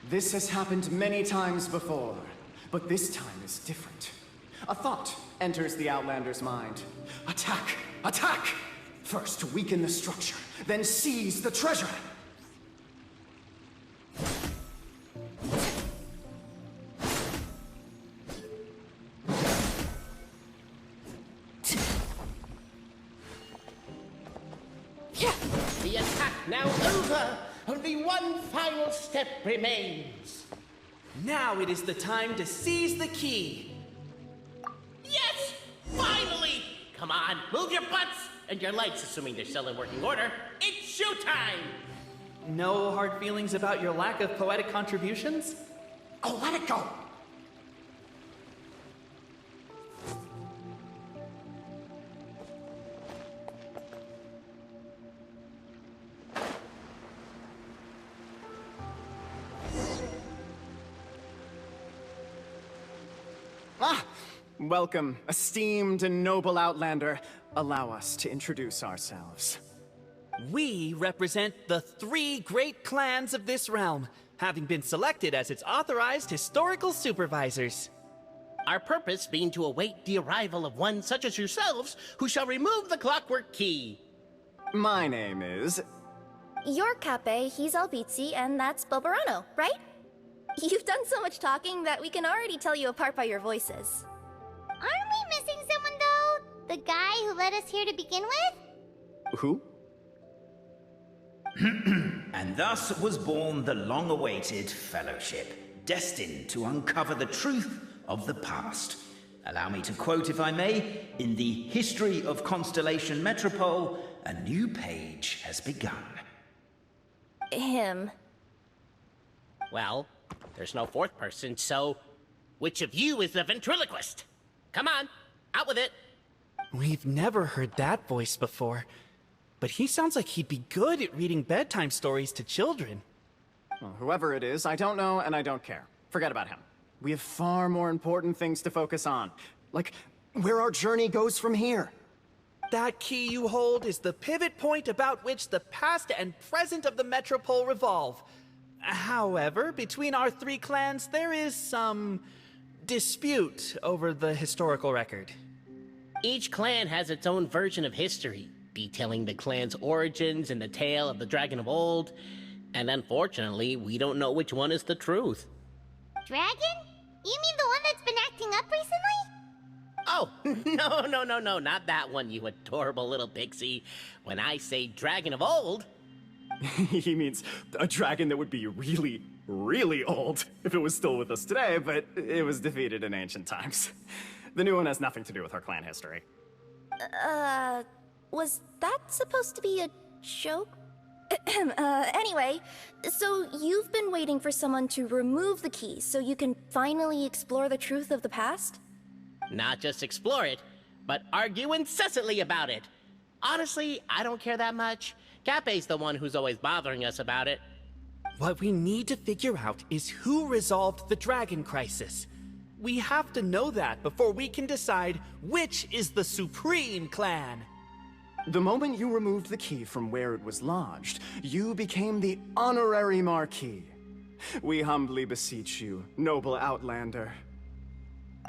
This has happened many times before, but this time is different. A thought enters the Outlander's mind. Attack! Attack! First weaken the structure, then seize the treasure! The attack now over! Only one final step remains. Now it is the time to seize the key. Yes! Finally! Come on, move your butts! And your legs, assuming they're still in working order. It's showtime! No hard feelings about your lack of poetic contributions? Oh, let it go! Welcome, esteemed and noble Outlander. Allow us to introduce ourselves. We represent the 3 great clans of this realm, having been selected as its authorized historical supervisors. Our purpose being to await the arrival of one such as yourselves, who shall remove the clockwork key. My name is... You're Cape, he's Albizzi, and that's Bobarano, right? You've done so much talking that we can already tell you apart by your voices. Aren't we missing someone, though? The guy who led us here to begin with? Who? And thus was born the long-awaited Fellowship, destined to uncover the truth of the past. Allow me to quote, if I may, in the history of Constellation Metropole, a new page has begun. Him. Well, there's no fourth person, so which of you is the ventriloquist? Come on, out with it. We've never heard that voice before, but he sounds like he'd be good at reading bedtime stories to children. Well, whoever it is, I don't know and I don't care. Forget about him. We have far more important things to focus on, like where our journey goes from here. That key you hold is the pivot point about which the past and present of the Metropole revolve. However, between our three clans, there is some dispute over the historical record. Each clan has its own version of history, detailing the clan's origins and the tale of the Dragon of Old, and unfortunately, we don't know which one is the truth. Dragon? You mean the one that's been acting up recently? Oh, no, not that one, you adorable little pixie. When I say Dragon of Old... He means a dragon that would be really, really old if it was still with us today, but it was defeated in ancient times. The new one has nothing to do with our clan history. Was that supposed to be a joke? Anyway, so you've been waiting for someone to remove the key so you can finally explore the truth of the past? Not just explore it, but argue incessantly about it. Honestly, I don't care that much. Cape's the one who's always bothering us about it. What we need to figure out is who resolved the dragon crisis. We have to know that before we can decide which is the supreme clan. The moment you removed the key from where it was lodged, you became the honorary Marquis. We humbly beseech you, noble Outlander.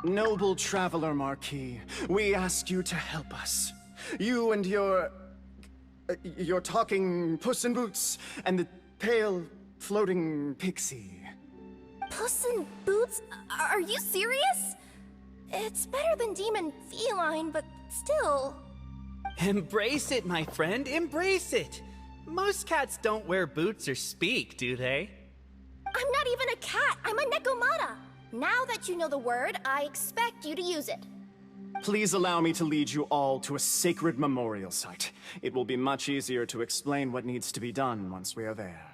Noble Traveler Marquis, we ask you to help us. You and your talking Puss in Boots and the pale floating pixie. Puss in Boots? Are you serious? It's better than demon feline, but still... Embrace it, my friend, embrace it! Most cats don't wear boots or speak, do they? I'm not even a cat, I'm a Nekomata! Now that you know the word, I expect you to use it. Please allow me to lead you all to a sacred memorial site. It will be much easier to explain what needs to be done once we are there.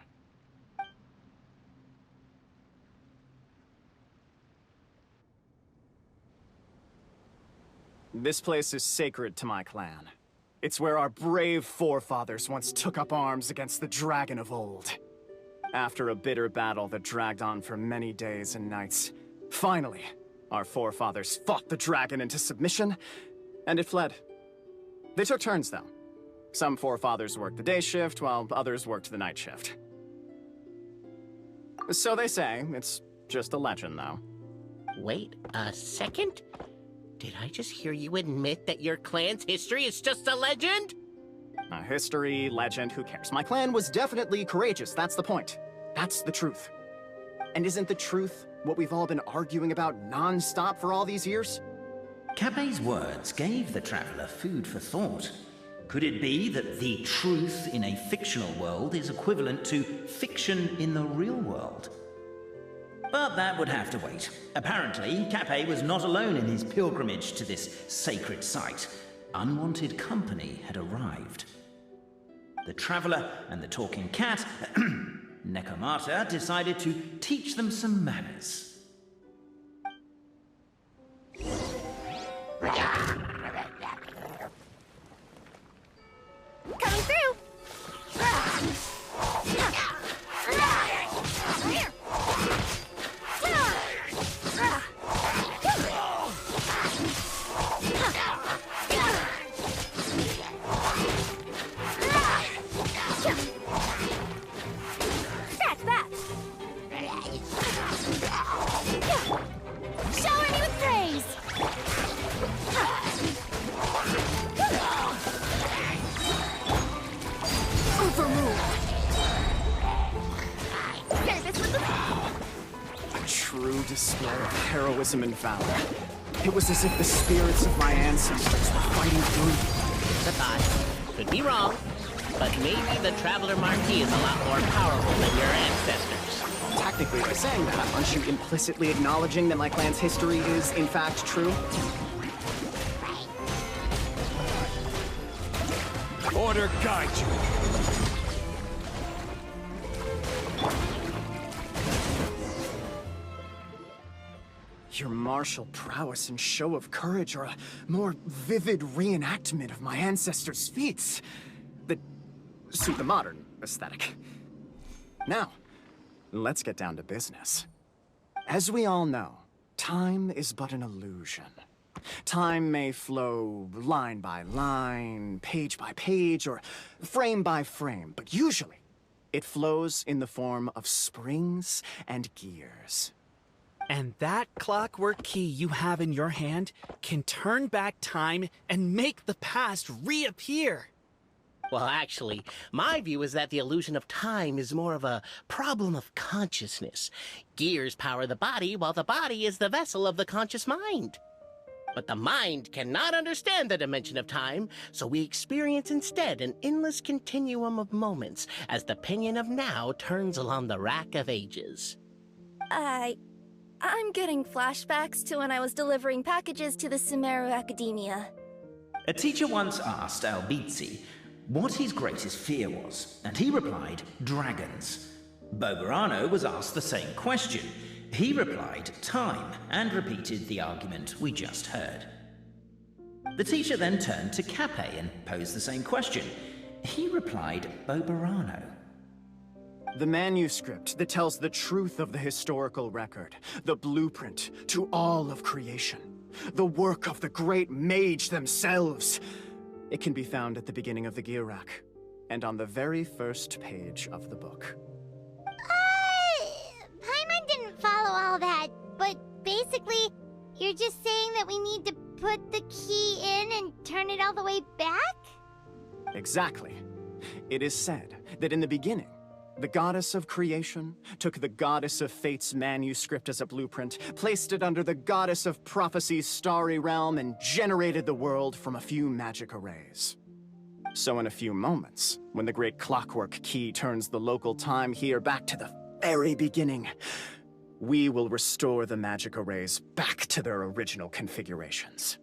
This place is sacred to my clan. It's where our brave forefathers once took up arms against the Dragon of Old. After a bitter battle that dragged on for many days and nights, finally, our forefathers fought the dragon into submission, and it fled. They took turns, though. Some forefathers worked the day shift, while others worked the night shift. So they say. It's just a legend, though. Wait a second? Did I just hear you admit that your clan's history is just a legend? History, legend, who cares? My clan was definitely courageous, that's the point. That's the truth. And isn't the truth what we've all been arguing about non-stop for all these years? Cape's words gave the traveler food for thought. Could it be that the truth in a fictional world is equivalent to fiction in the real world? But that would have to wait. Apparently, Cape was not alone in his pilgrimage to this sacred site. Unwanted company had arrived. The traveler and the talking cat, Nekomata, decided to teach them some manners. Coming through! Shower me with praise! Overruled! A true display of heroism and valor. It was as if the spirits of my ancestors were fighting through me. The thought. Could be wrong. but maybe the Traveler Marquis is a lot more powerful than your ancestors. Technically, by saying that, aren't you implicitly acknowledging that my clan's history is, in fact, true? Order guide you. Your martial prowess and show of courage are a more vivid reenactment of my ancestors' feats that suit the modern aesthetic. Now, let's get down to business. As we all know, time is but an illusion. Time may flow line by line, page by page, or frame by frame, but usually it flows in the form of springs and gears. And that clockwork key you have in your hand can turn back time and make the past reappear. Well, actually, my view is that the illusion of time is more of a problem of consciousness. Gears power the body, while the body is the vessel of the conscious mind. But the mind cannot understand the dimension of time, so we experience instead an endless continuum of moments as the pinion of now turns along the rack of ages. I'm getting flashbacks to when I was delivering packages to the Sumeru Academia. A teacher once asked Albizzi what his greatest fear was, and he replied, dragons. Boberano was asked the same question. He replied, time, and repeated the argument we just heard. The teacher then turned to Cape and posed the same question. He replied, Boberano. The manuscript that tells the truth of the historical record, the blueprint to all of creation, the work of the great mage themselves. It can be found at the beginning of the gear rack, and on the very first page of the book. Paimon didn't follow all that, but basically, you're just saying that we need to put the key in and turn it all the way back? Exactly. It is said that in the beginning, the goddess of creation took the goddess of fate's manuscript as a blueprint, placed it under the goddess of prophecy's starry realm, and generated the world from a few magic arrays. So in a few moments, when the great clockwork key turns the local time here back to the very beginning, we will restore the magic arrays back to their original configurations.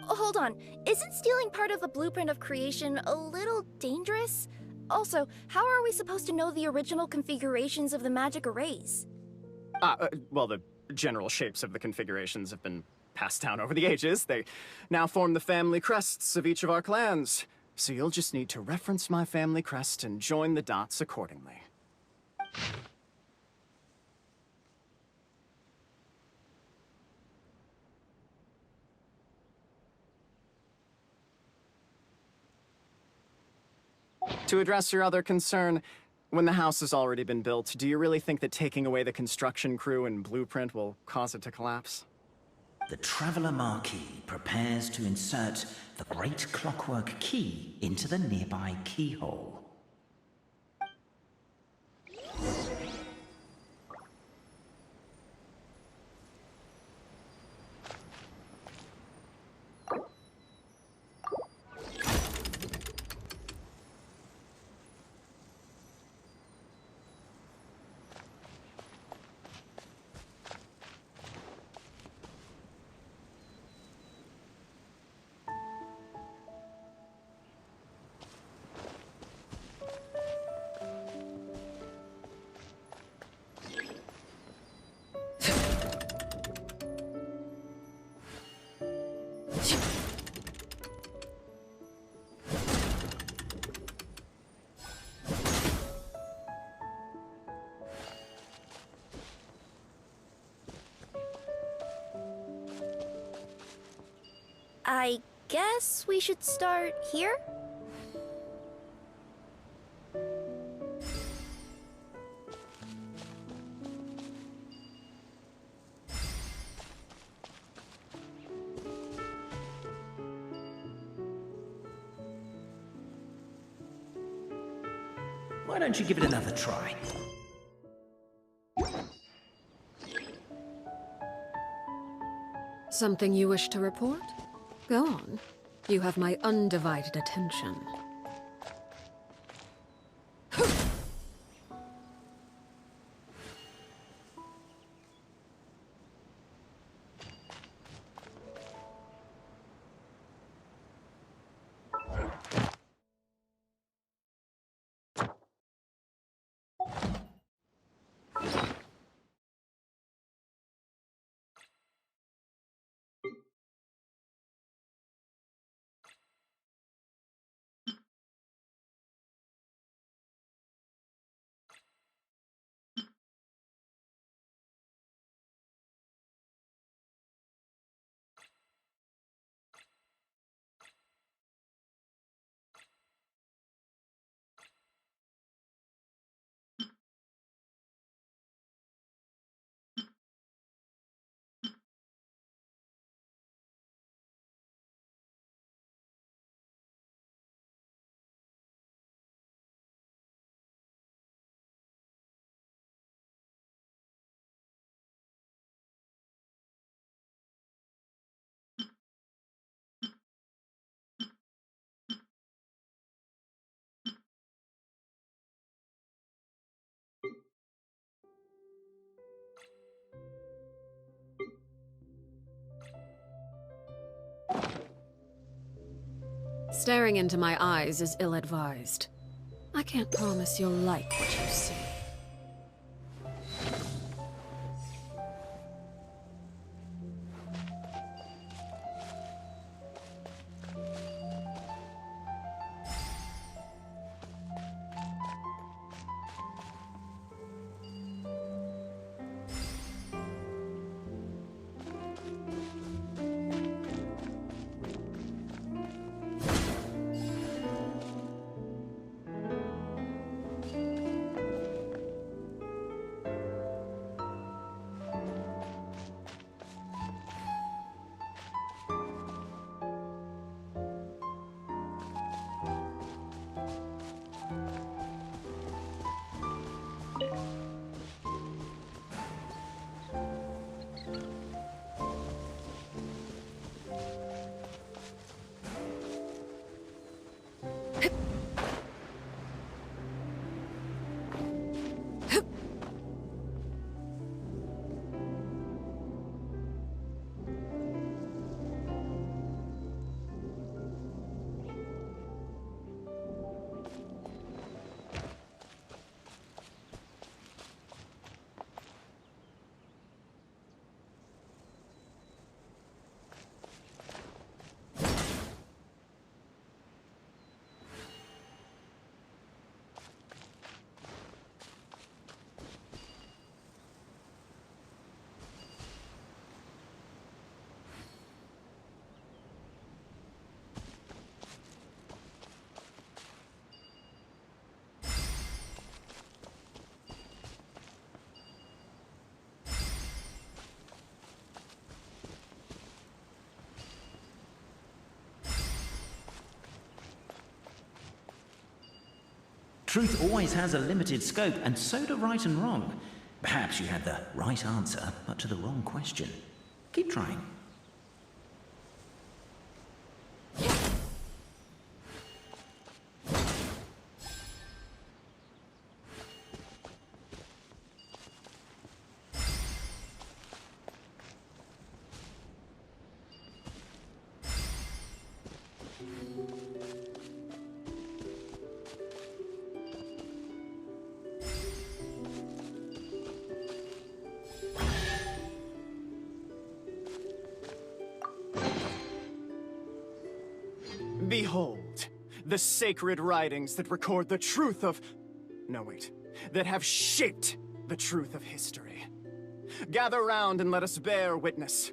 Hold on, isn't stealing part of the blueprint of creation a little dangerous? Also, how are we supposed to know the original configurations of the magic arrays? Well, the general shapes of the configurations have been passed down over the ages. They now form the family crests of each of our clans. So you'll just need to reference my family crest and join the dots accordingly. To address your other concern, when the house has already been built, do you really think that taking away the construction crew and blueprint will cause it to collapse? The Traveler Marquis prepares to insert the great clockwork key into the nearby keyhole. I guess we should start here? Why don't you give it another try? Something you wish to report? Go on. You have my undivided attention. Staring into my eyes is ill-advised. I can't promise you'll like what you see. Truth always has a limited scope, and so do right and wrong. Perhaps you had the right answer, but to the wrong question. Keep trying. Behold, the sacred writings that record the truth of... No, wait. That have shaped the truth of history. Gather round and let us bear witness.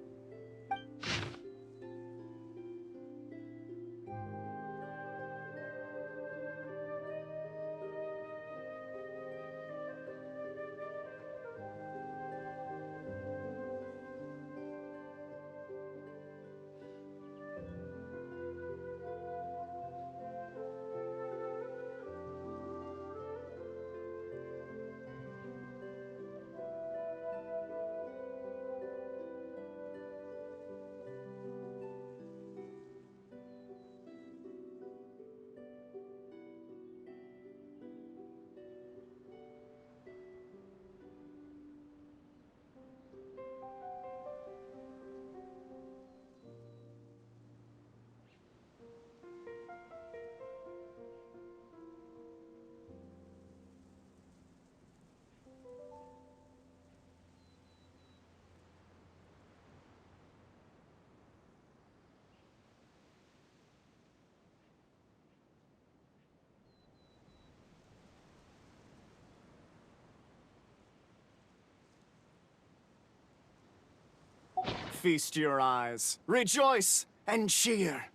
Feast your eyes, rejoice, and cheer,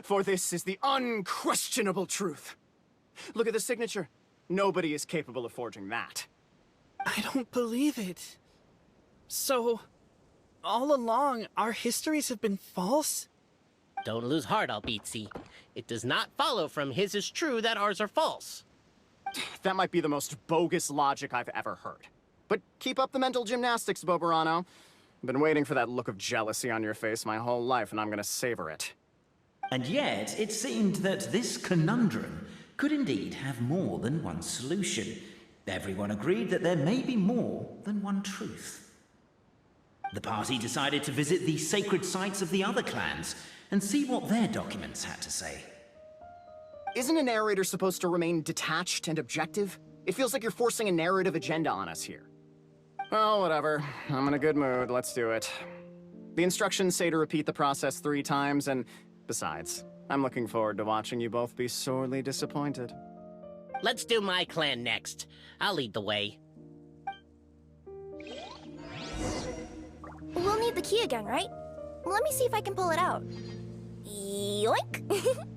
for this is the unquestionable truth. Look at the signature. Nobody is capable of forging that. I don't believe it. So, all along, our histories have been false? Don't lose heart, Albizzi. It does not follow from his is true that ours are false. That might be the most bogus logic I've ever heard. But keep up the mental gymnastics, Boberano. I've been waiting for that look of jealousy on your face my whole life, and I'm gonna savor it. And yet, it seemed that this conundrum could indeed have more than one solution. Everyone agreed that there may be more than one truth. The party decided to visit the sacred sites of the other clans and see what their documents had to say. Isn't a narrator supposed to remain detached and objective? It feels like you're forcing a narrative agenda on us here. Well, whatever. I'm in a good mood. Let's do it. The instructions say to repeat the process 3 times, and besides, I'm looking forward to watching you both be sorely disappointed. Let's do my clan next. I'll lead the way. We'll need the key again, right? Let me see if I can pull it out. Yoink!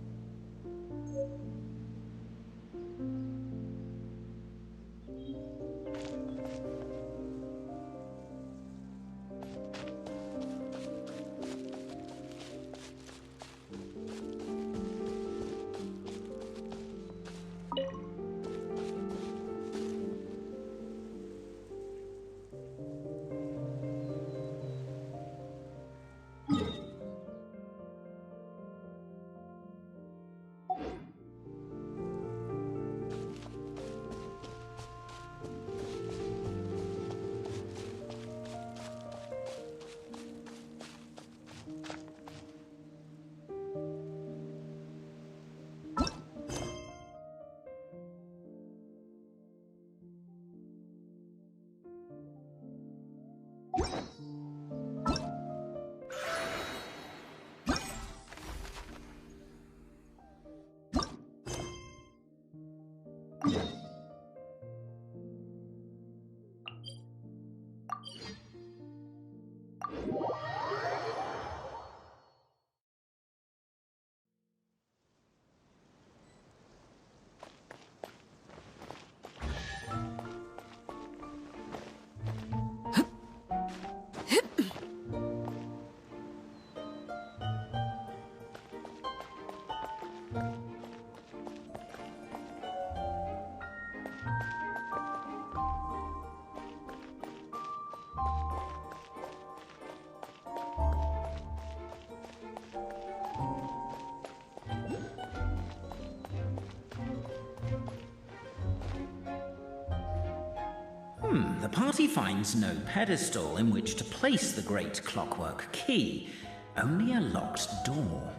The party finds no pedestal in which to place the great clockwork key, only a locked door.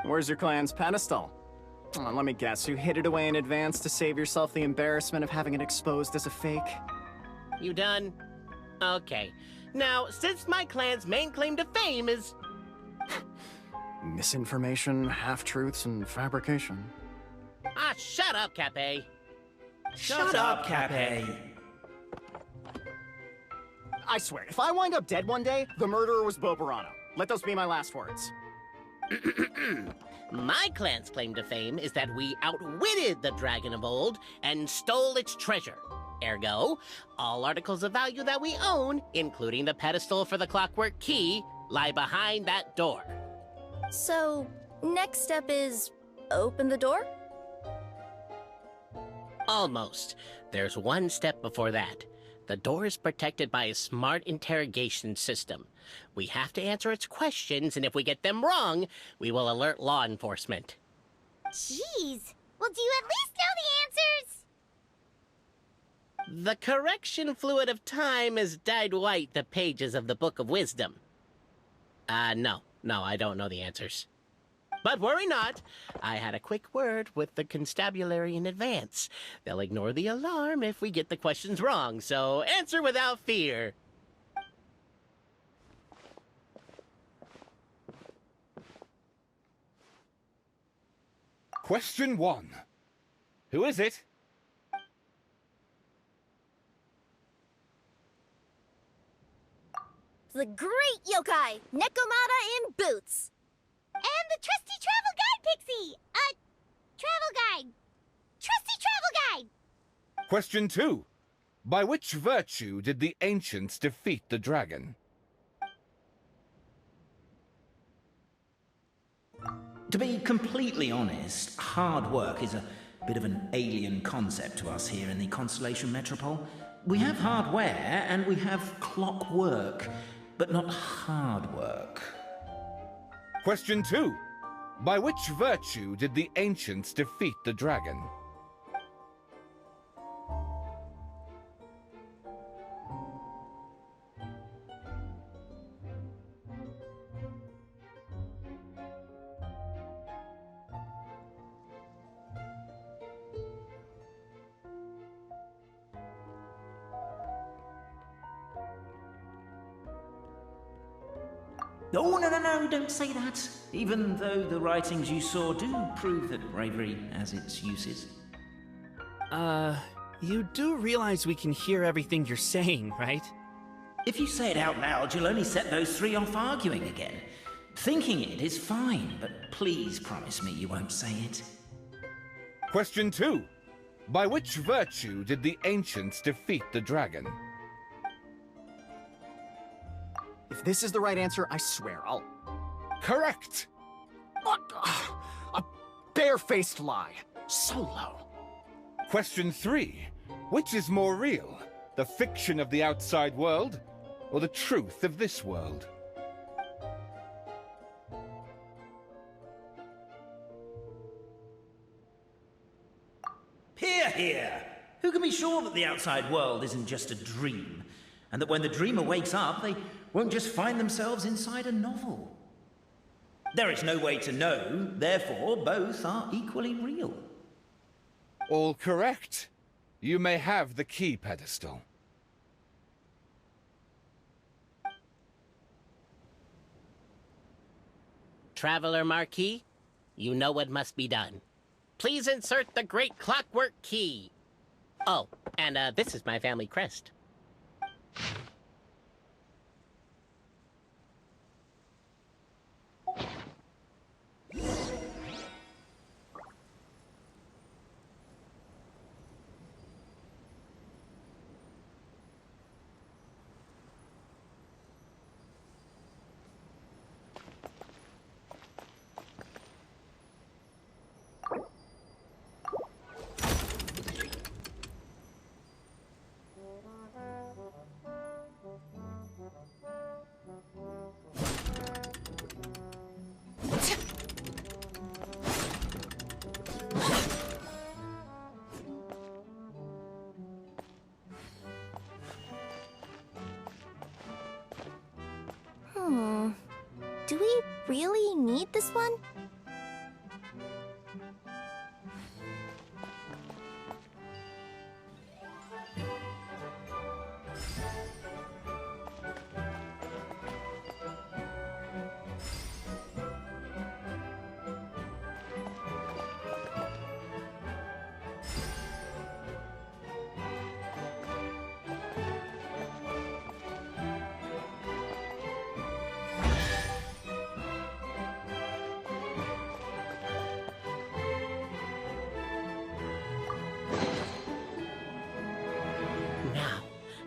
Where's your clan's pedestal? Let me guess, you hid it away in advance to save yourself the embarrassment of having it exposed as a fake? You done? Okay. Now, since my clan's main claim to fame is... Misinformation, half-truths, and fabrication. Ah, shut up, Cape. Shut up, Cape. I swear, if I wind up dead one day, the murderer was Bobarano. Let those be my last words. My clan's claim to fame is that we outwitted the dragon of old and stole its treasure. Ergo, all articles of value that we own, including the pedestal for the clockwork key, lie behind that door. So, next step is open the door? Almost. There's one step before that. The door is protected by a smart interrogation system. We have to answer its questions, and if we get them wrong, we will alert law enforcement. Jeez. Well, do you at least know the answers? The correction fluid of time has dyed white the pages of the Book of Wisdom. No, I don't know the answers. But worry not. I had a quick word with the constabulary in advance. They'll ignore the alarm if we get the questions wrong, so answer without fear. Question 1. Who is it? The great yokai, Nekomata in boots. And the trusty travel guide, Pixie! Travel guide. Trusty travel guide! Question 2. By which virtue did the ancients defeat the dragon? To be completely honest, hard work is a bit of an alien concept to us here in the Constellation Metropole. We have hardware and we have clockwork, but not hard work. Question 2. By which virtue did the ancients defeat the dragon? Oh, no, no, no, don't say that. Even though the writings you saw do prove that bravery has its uses. You do realize we can hear everything you're saying, right? If you say it out loud, you'll only set those three off arguing again. Thinking it is fine, but please promise me you won't say it. Question 2. By which virtue did the ancients defeat the dragon? If this is the right answer, I swear I'll... Correct! What? A barefaced lie. So low. Question 3. Which is more real? The fiction of the outside world, or the truth of this world? Hear, hear! Who can be sure that the outside world isn't just a dream? And that when the dreamer wakes up, they won't just find themselves inside a novel? There is no way to know, therefore both are equally real. All correct. You may have the key pedestal. Traveler Marquis, you know what must be done. Please insert the great clockwork key. Oh, and this is my family crest. Do we really need this one?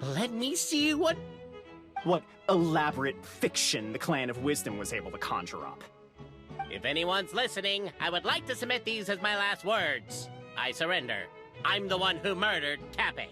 Let me see what elaborate fiction the Clan of Wisdom was able to conjure up. If anyone's listening, I would like to submit these as my last words. I surrender. I'm the one who murdered Tappy.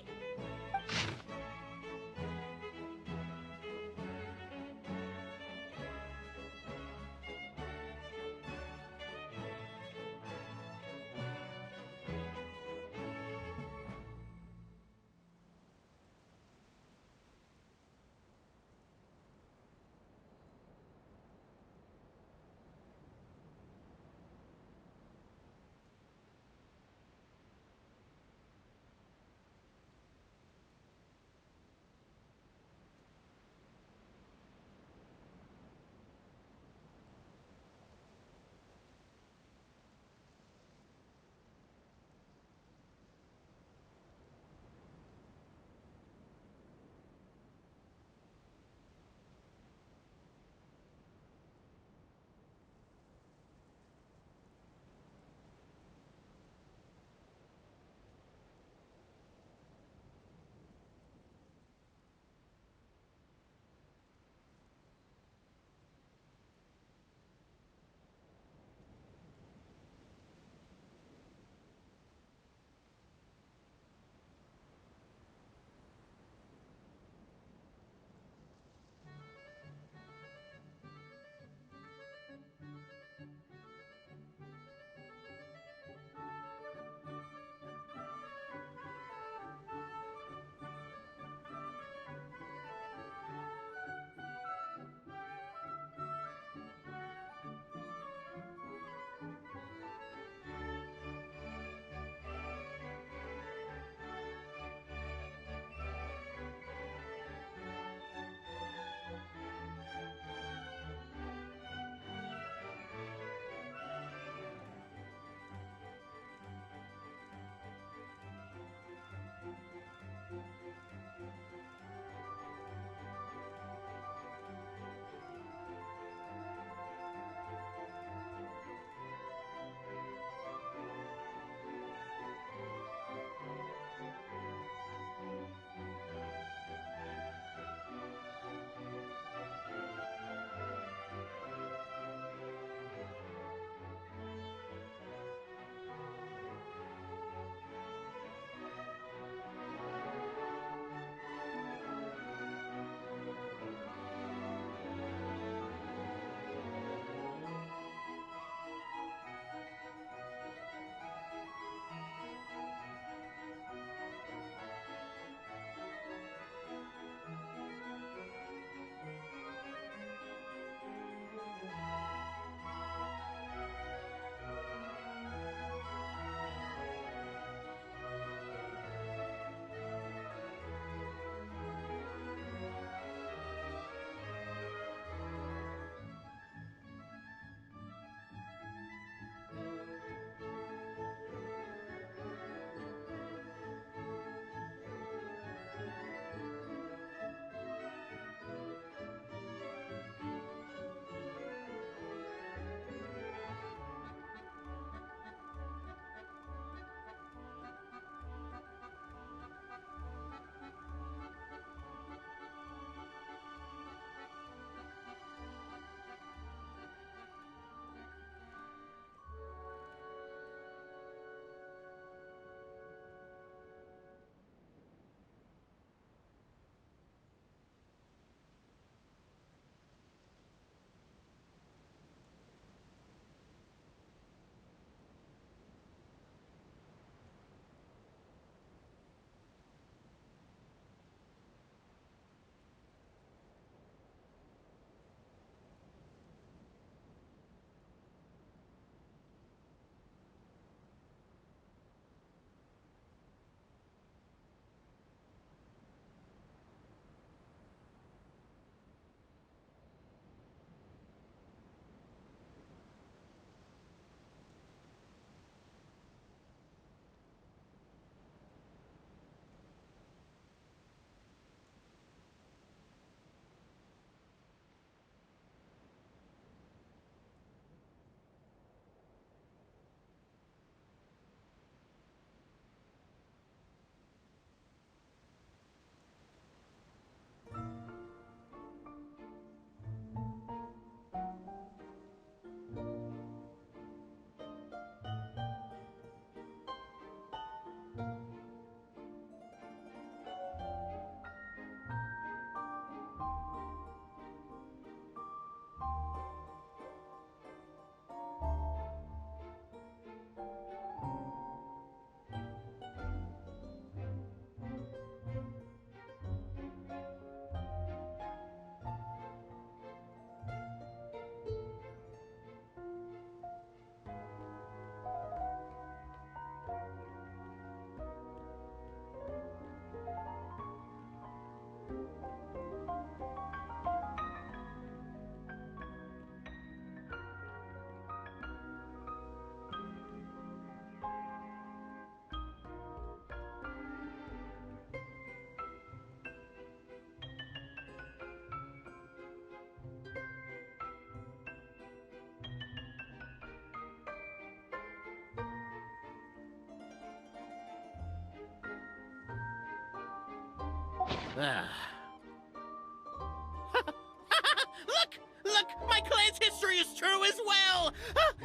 Look! My clan's history is true as well!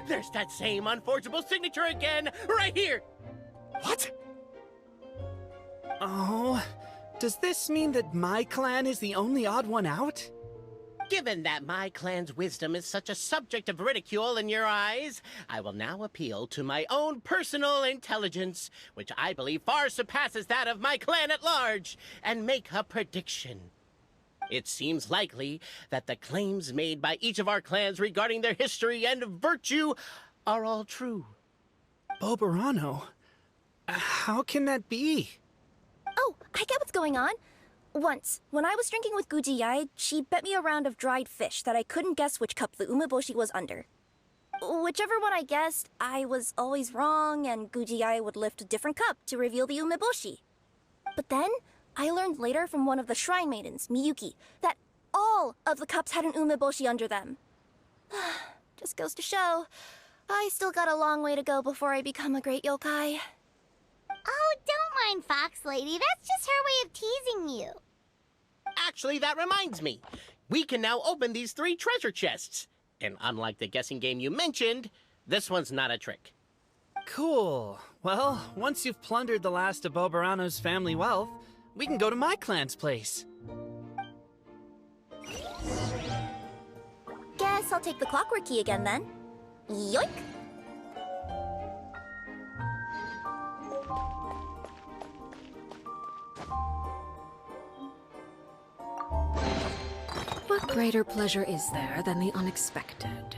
There's that same unforgeable signature again, right here! What? Oh, does this mean that my clan is the only odd one out? Given that my clan's wisdom is such a subject of ridicule in your eyes, I will now appeal to my own personal intelligence, which I believe far surpasses that of my clan at large, and make a prediction. It seems likely that the claims made by each of our clans regarding their history and virtue are all true. Boberano? How can that be? Oh, I get what's going on. Once, when I was drinking with Gujiyai, she bet me a round of dried fish that I couldn't guess which cup the umeboshi was under. Whichever one I guessed, I was always wrong, and Gujiyai would lift a different cup to reveal the umeboshi. But then, I learned later from one of the shrine maidens, Miyuki, that all of the cups had an umeboshi under them. Just goes to show, I still got a long way to go before I become a great yokai. Oh, don't mind Fox Lady. That's just her way of teasing you. Actually, that reminds me. We can now open these 3 treasure chests. And unlike the guessing game you mentioned, this one's not a trick. Cool. Well, once you've plundered the last of Boberano's family wealth, we can go to my clan's place. Guess I'll take the clockwork key again then. Yoink! What greater pleasure is there than the unexpected?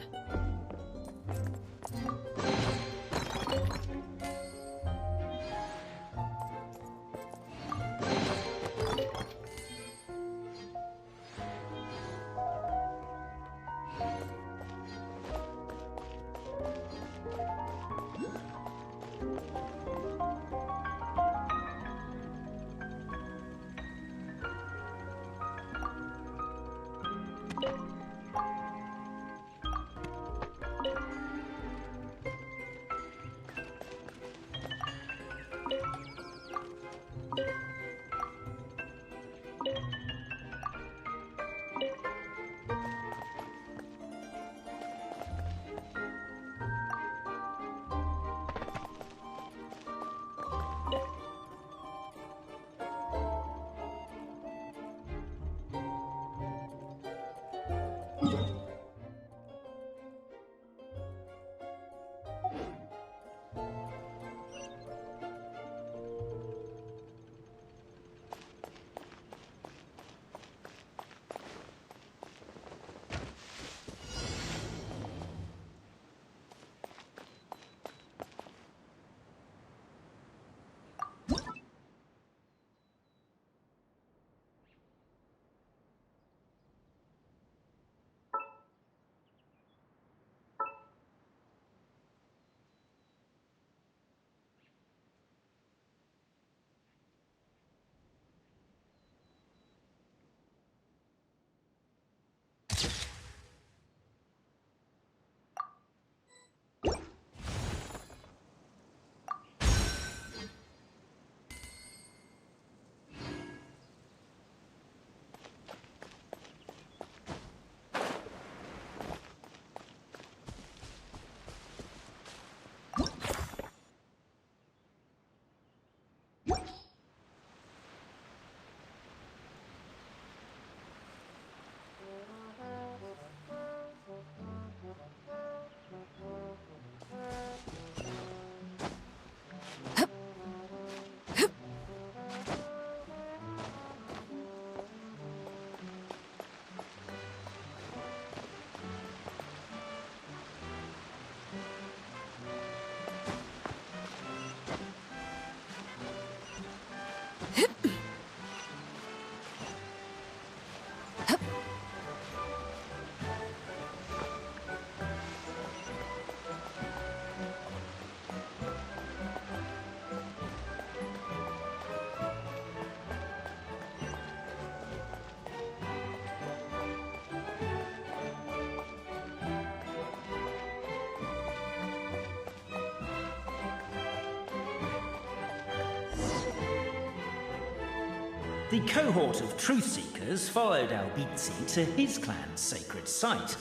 The cohort of truth-seekers followed Albizzi to his clan's sacred site.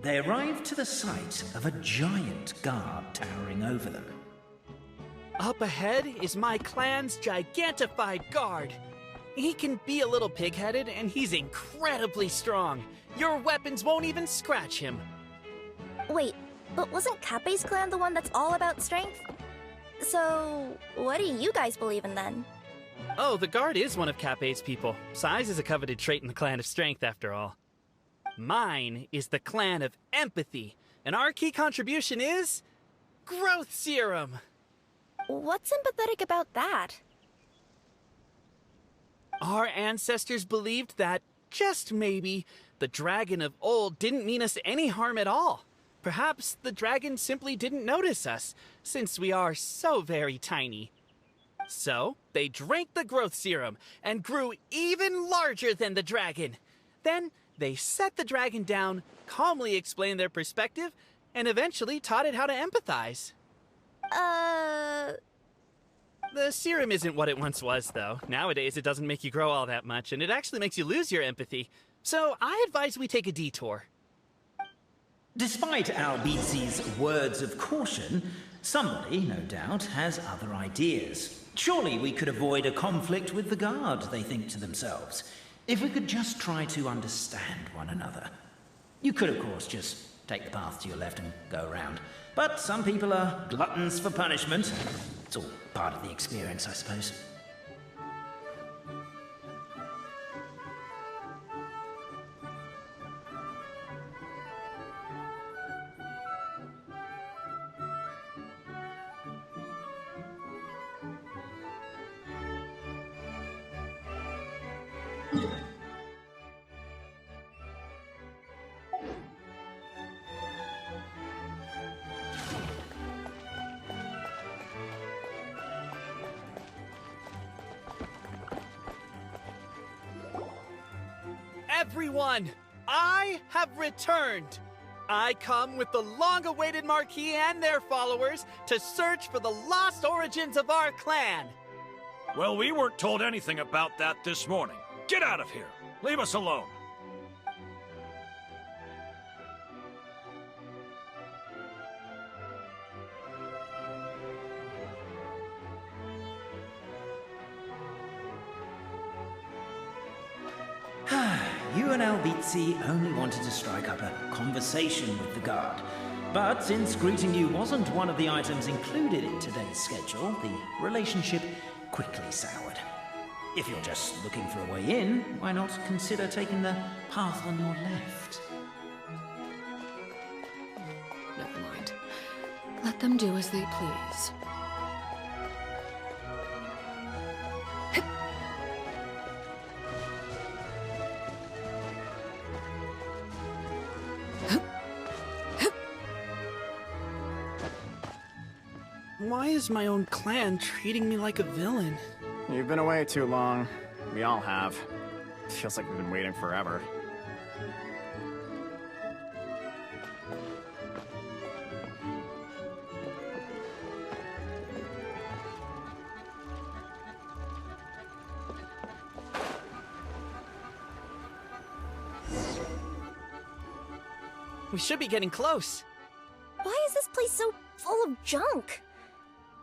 They arrived to the site of a giant guard towering over them. Up ahead is my clan's gigantified guard. He can be a little pig-headed, and he's incredibly strong. Your weapons won't even scratch him. Wait, but wasn't Kappei's clan the one that's all about strength? So, what do you guys believe in then? Oh, the guard is one of Kappei's people. Size is a coveted trait in the clan of strength, after all. Mine is the clan of empathy, and our key contribution is... growth serum! What's empathetic about that? Our ancestors believed that, just maybe, the dragon of old didn't mean us any harm at all. Perhaps the dragon simply didn't notice us, since we are so very tiny. So, they drank the growth serum and grew even larger than the dragon. Then, they set the dragon down, calmly explained their perspective, and eventually taught it how to empathize. The serum isn't what it once was, though. Nowadays, it doesn't make you grow all that much, and it actually makes you lose your empathy. So, I advise we take a detour. Despite Albizzi's words of caution, somebody, no doubt, has other ideas. Surely we could avoid a conflict with the guard, they think to themselves, if we could just try to understand one another. You could, of course, just take the path to your left and go around. But some people are gluttons for punishment. It's all part of the experience, I suppose. Everyone, I have returned. I come with the long-awaited Marquis and their followers to search for the lost origins of our clan. Well, we weren't told anything about that this morning. Get out of here. Leave us alone. You and Albizzi only wanted to strike up a conversation with the guard. But since greeting you wasn't one of the items included in today's schedule, the relationship quickly soured. If you're just looking for a way in, why not consider taking the path on your left? Never mind. Let them do as they please. Why is my own clan treating me like a villain? You've been away too long. We all have. Feels like we've been waiting forever. We should be getting close. Why is this place so full of junk?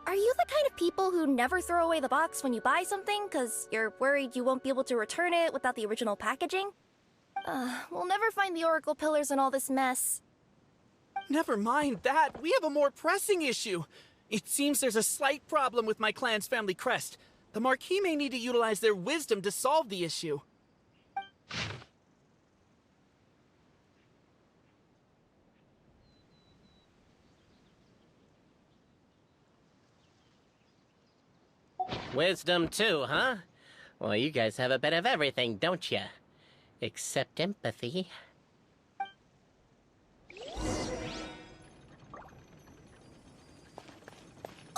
Are you the kind of people who never throw away the box when you buy something because you're worried you won't be able to return it without the original packaging? We'll never find the Oracle Pillars in all this mess. Never mind that. We have a more pressing issue. It seems there's a slight problem with my clan's family crest. The Marquis may need to utilize their wisdom to solve the issue. Wisdom too, huh? Well, you guys have a bit of everything, don't you? Except empathy.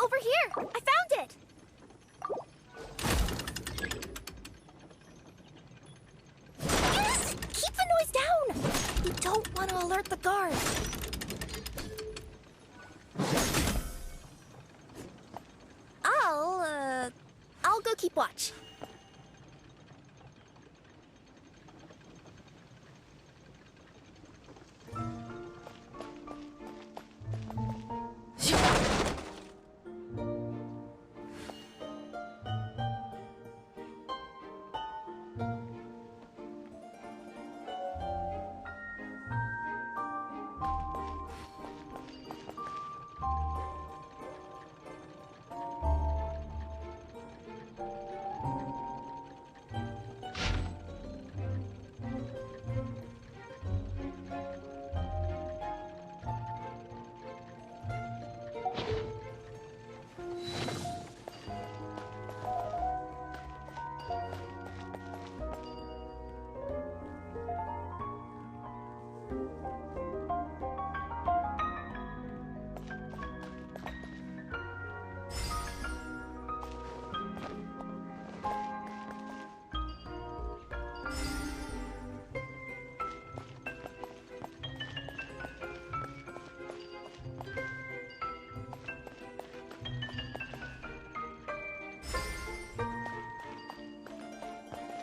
Over here! I found it! Yes! Keep the noise down! We don't want to alert the guard. I'll go keep watch.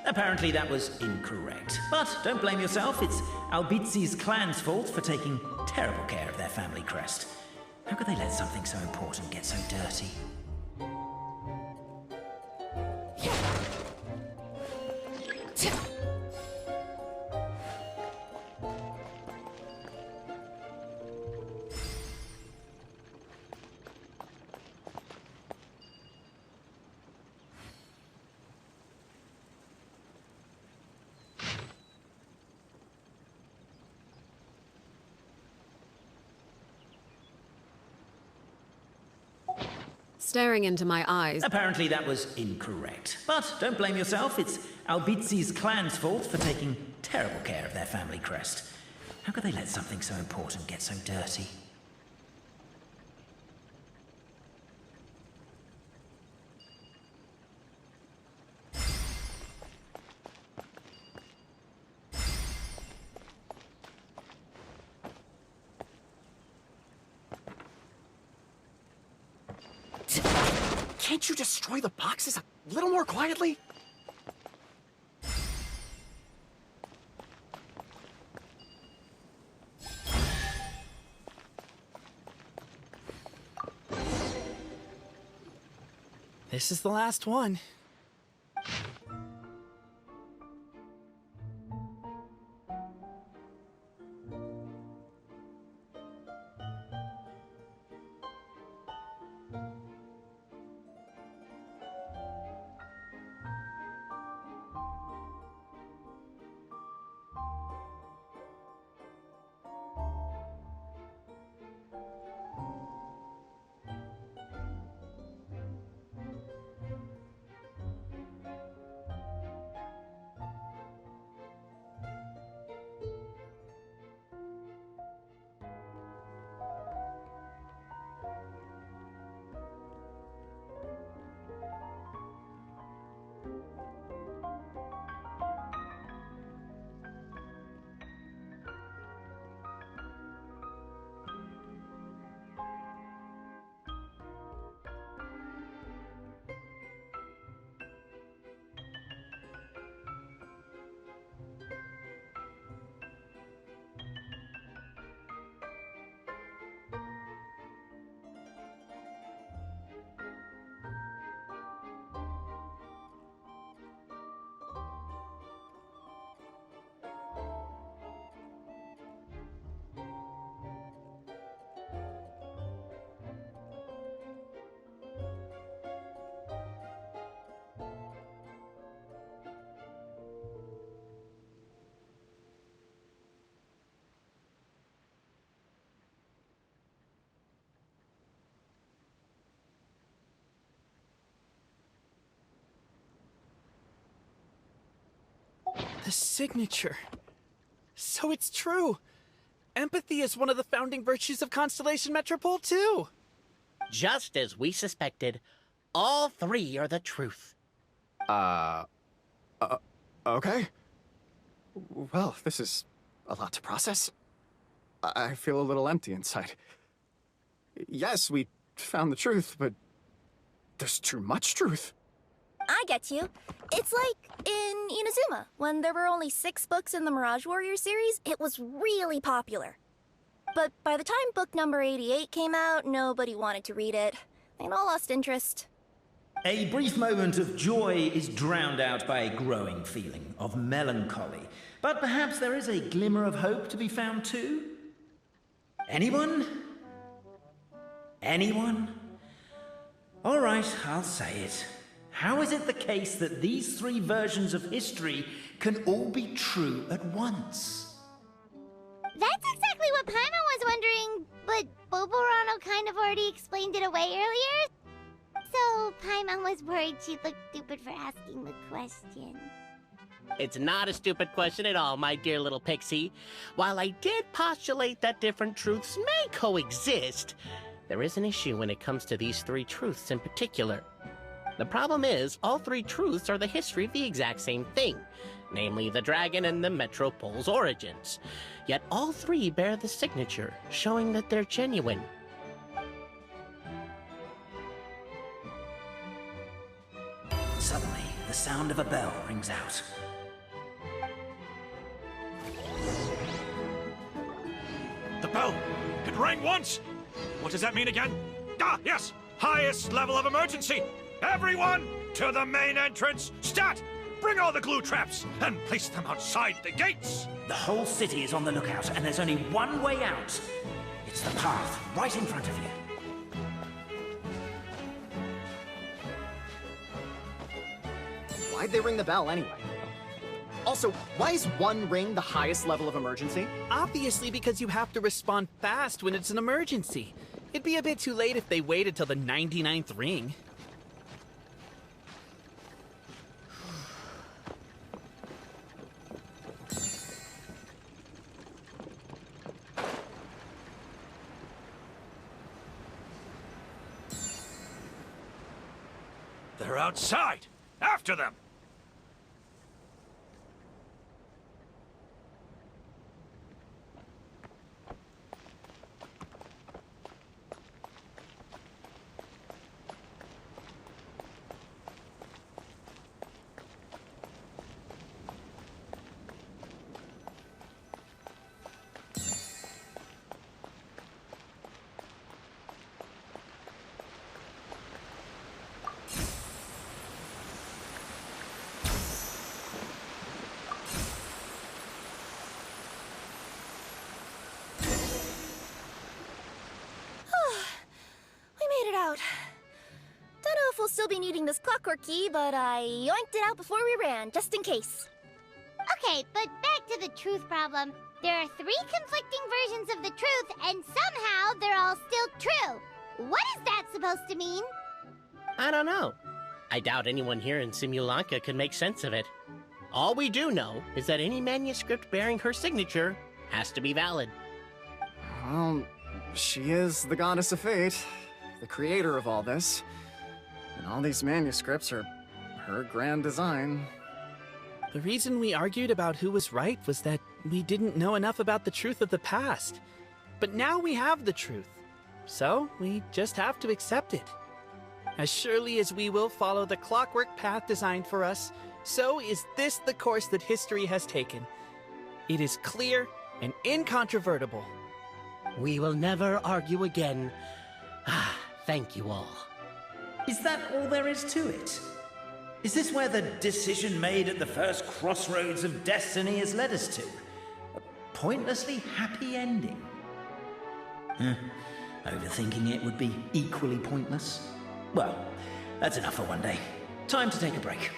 Apparently that was incorrect. But don't blame yourself, it's Albizi's clan's fault for taking terrible care of their family crest. How could they let something so important get so dirty? Staring into my eyes. Apparently that was incorrect. But don't blame yourself, it's Albizi's clan's fault for taking terrible care of their family crest. How could they let something so important get so dirty? Can't you destroy the boxes a little more quietly? This is the last one. The signature. So it's true. Empathy is one of the founding virtues of Constellation Metropole, too. Just as we suspected, all three are the truth. Okay. Well, this is a lot to process. I feel a little empty inside. Yes, we found the truth, but there's too much truth. I get you. It's like in Inazuma, when there were only 6 books in the Mirage Warrior series, it was really popular. But by the time book number 88 came out, nobody wanted to read it. They'd all lost interest. A brief moment of joy is drowned out by a growing feeling of melancholy. But perhaps there is a glimmer of hope to be found too? Anyone? Anyone? All right, I'll say it. How is it the case that these 3 versions of history can all be true at once? That's exactly what Paimon was wondering, but Boborano kind of already explained it away earlier. So Paimon was worried she'd look stupid for asking the question. It's not a stupid question at all, my dear little pixie. While I did postulate that different truths may coexist, there is an issue when it comes to these 3 truths in particular. The problem is, all 3 truths are the history of the exact same thing, namely the dragon and the Metropole's origins. Yet all 3 bear the signature, showing that they're genuine. Suddenly, the sound of a bell rings out. The bell! It rang once! What does that mean again? Ah, yes! Highest level of emergency! Everyone, to the main entrance! Stat! Bring all the glue traps, and place them outside the gates! The whole city is on the lookout, and there's only one way out. It's the path right in front of you. Why'd they ring the bell anyway? Also, why is one ring the highest level of emergency? Obviously because you have to respond fast when it's an emergency. It'd be a bit too late if they waited till the 99th ring. They're outside! After them! Don't know if we'll still be needing this clockwork key, but I yoinked it out before we ran, just in case. Okay, but back to the truth problem. There are 3 conflicting versions of the truth, and somehow they're all still true. What is that supposed to mean? I don't know. I doubt anyone here in Simulanka could make sense of it. All we do know is that any manuscript bearing her signature has to be valid. Well, she is the goddess of fate, the creator of all this. And all these manuscripts are her grand design. The reason we argued about who was right was that we didn't know enough about the truth of the past. But now we have the truth. So we just have to accept it. As surely as we will follow the clockwork path designed for us, so is this the course that history has taken. It is clear and incontrovertible. We will never argue again. Ah, thank you all. Is that all there is to it? Is this where the decision made at the first crossroads of destiny has led us to? A pointlessly happy ending? Overthinking it would be equally pointless. Well, that's enough for one day. Time to take a break.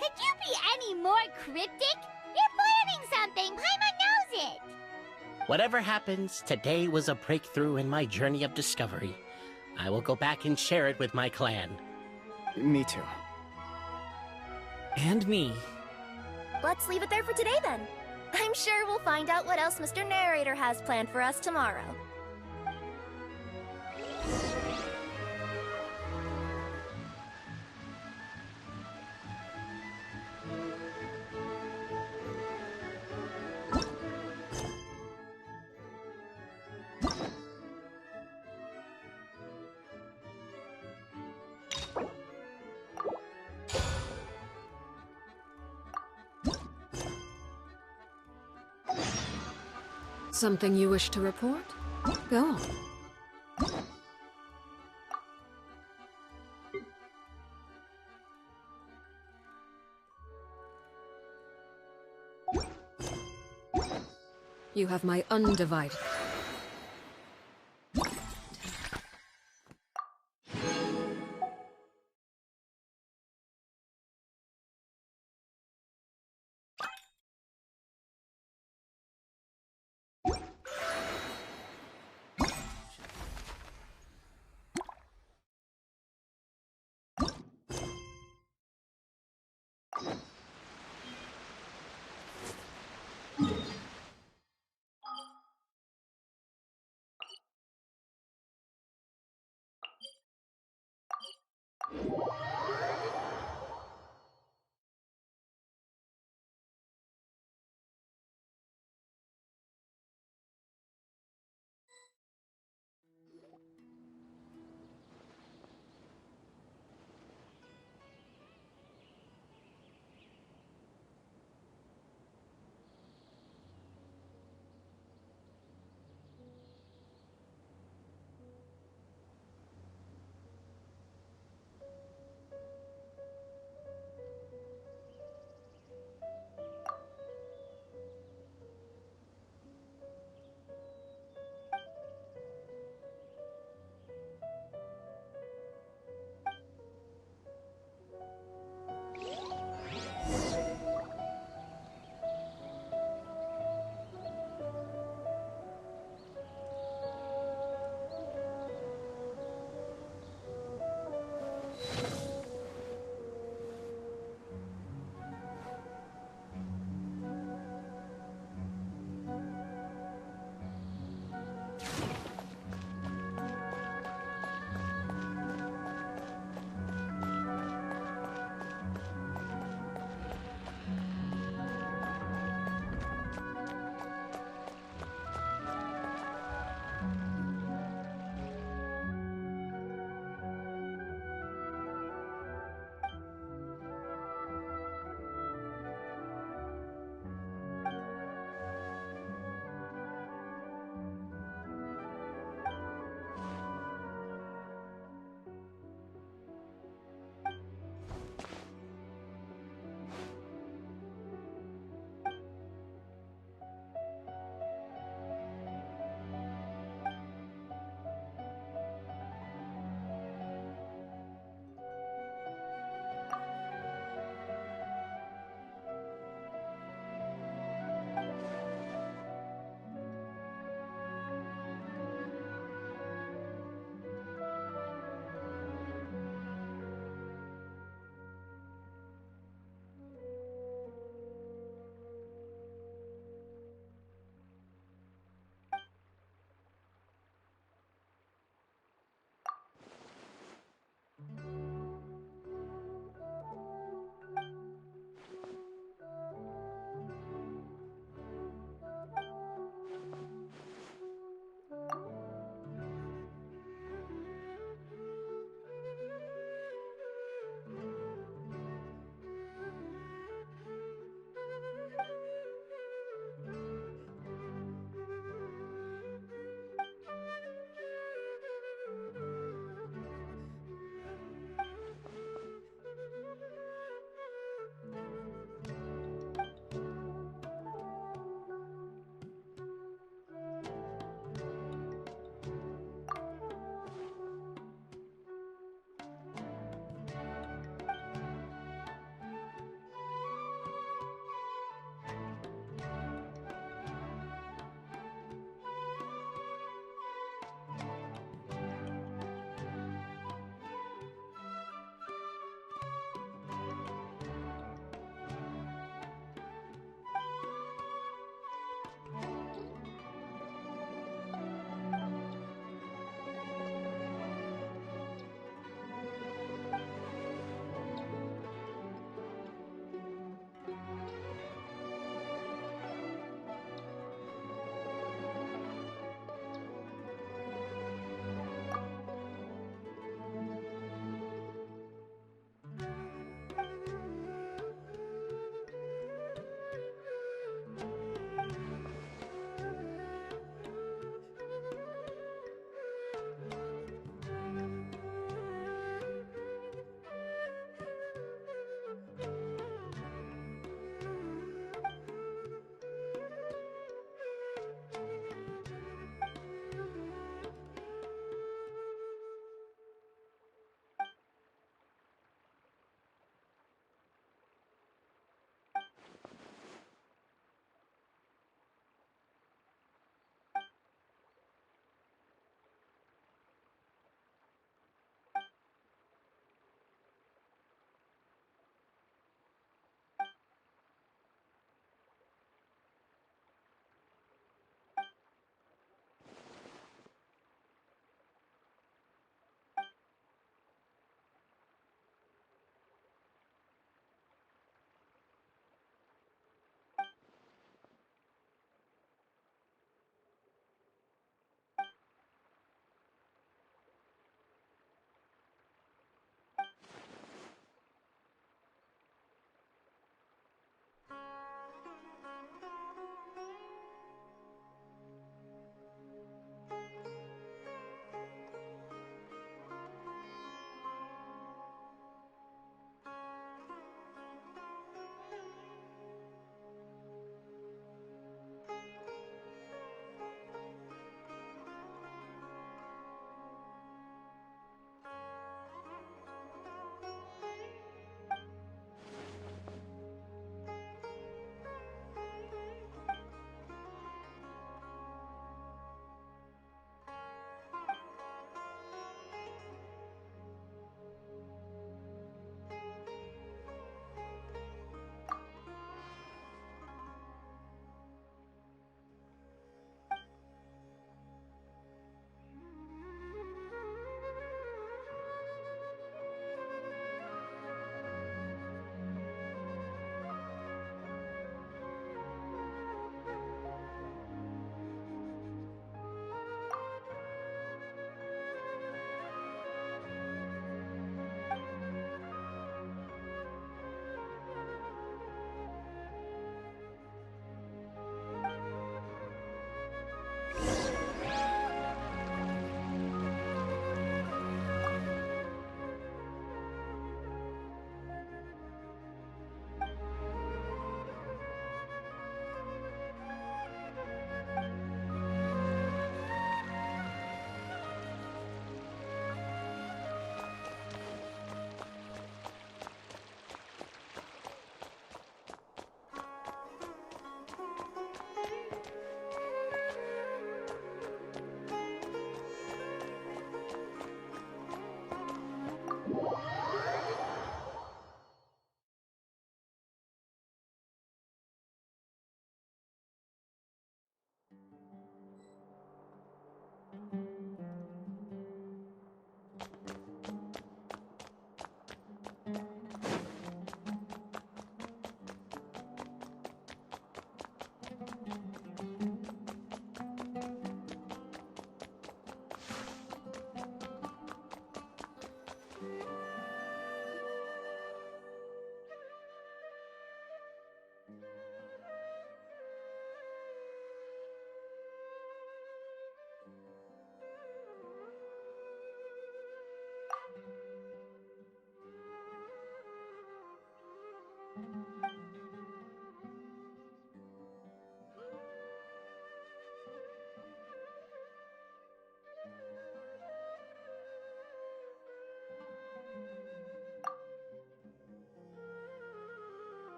Could you be any more cryptic? You're planning something! Paimon knows it! Whatever happens, today was a breakthrough in my journey of discovery. I will go back and share it with my clan. Me too. And me. Let's leave it there for today then. I'm sure we'll find out what else Mr. Narrator has planned for us tomorrow. Something you wish to report? Go on. You have my undivided...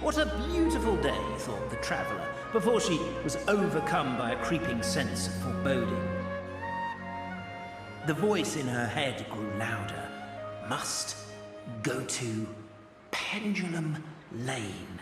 What a beautiful day, thought the traveller, before she was overcome by a creeping sense of foreboding. The voice in her head grew louder. Must go to Pendulum Lane.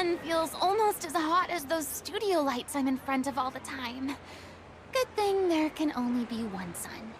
sun feels almost as hot as those studio lights I'm in front of all the time. Good thing there can only be one sun.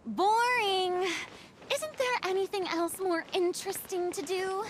Boring. Isn't there anything else more interesting to do?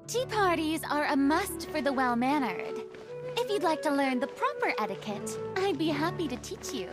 Tea parties are a must for the well-mannered. If you'd like to learn the proper etiquette, I'd be happy to teach you.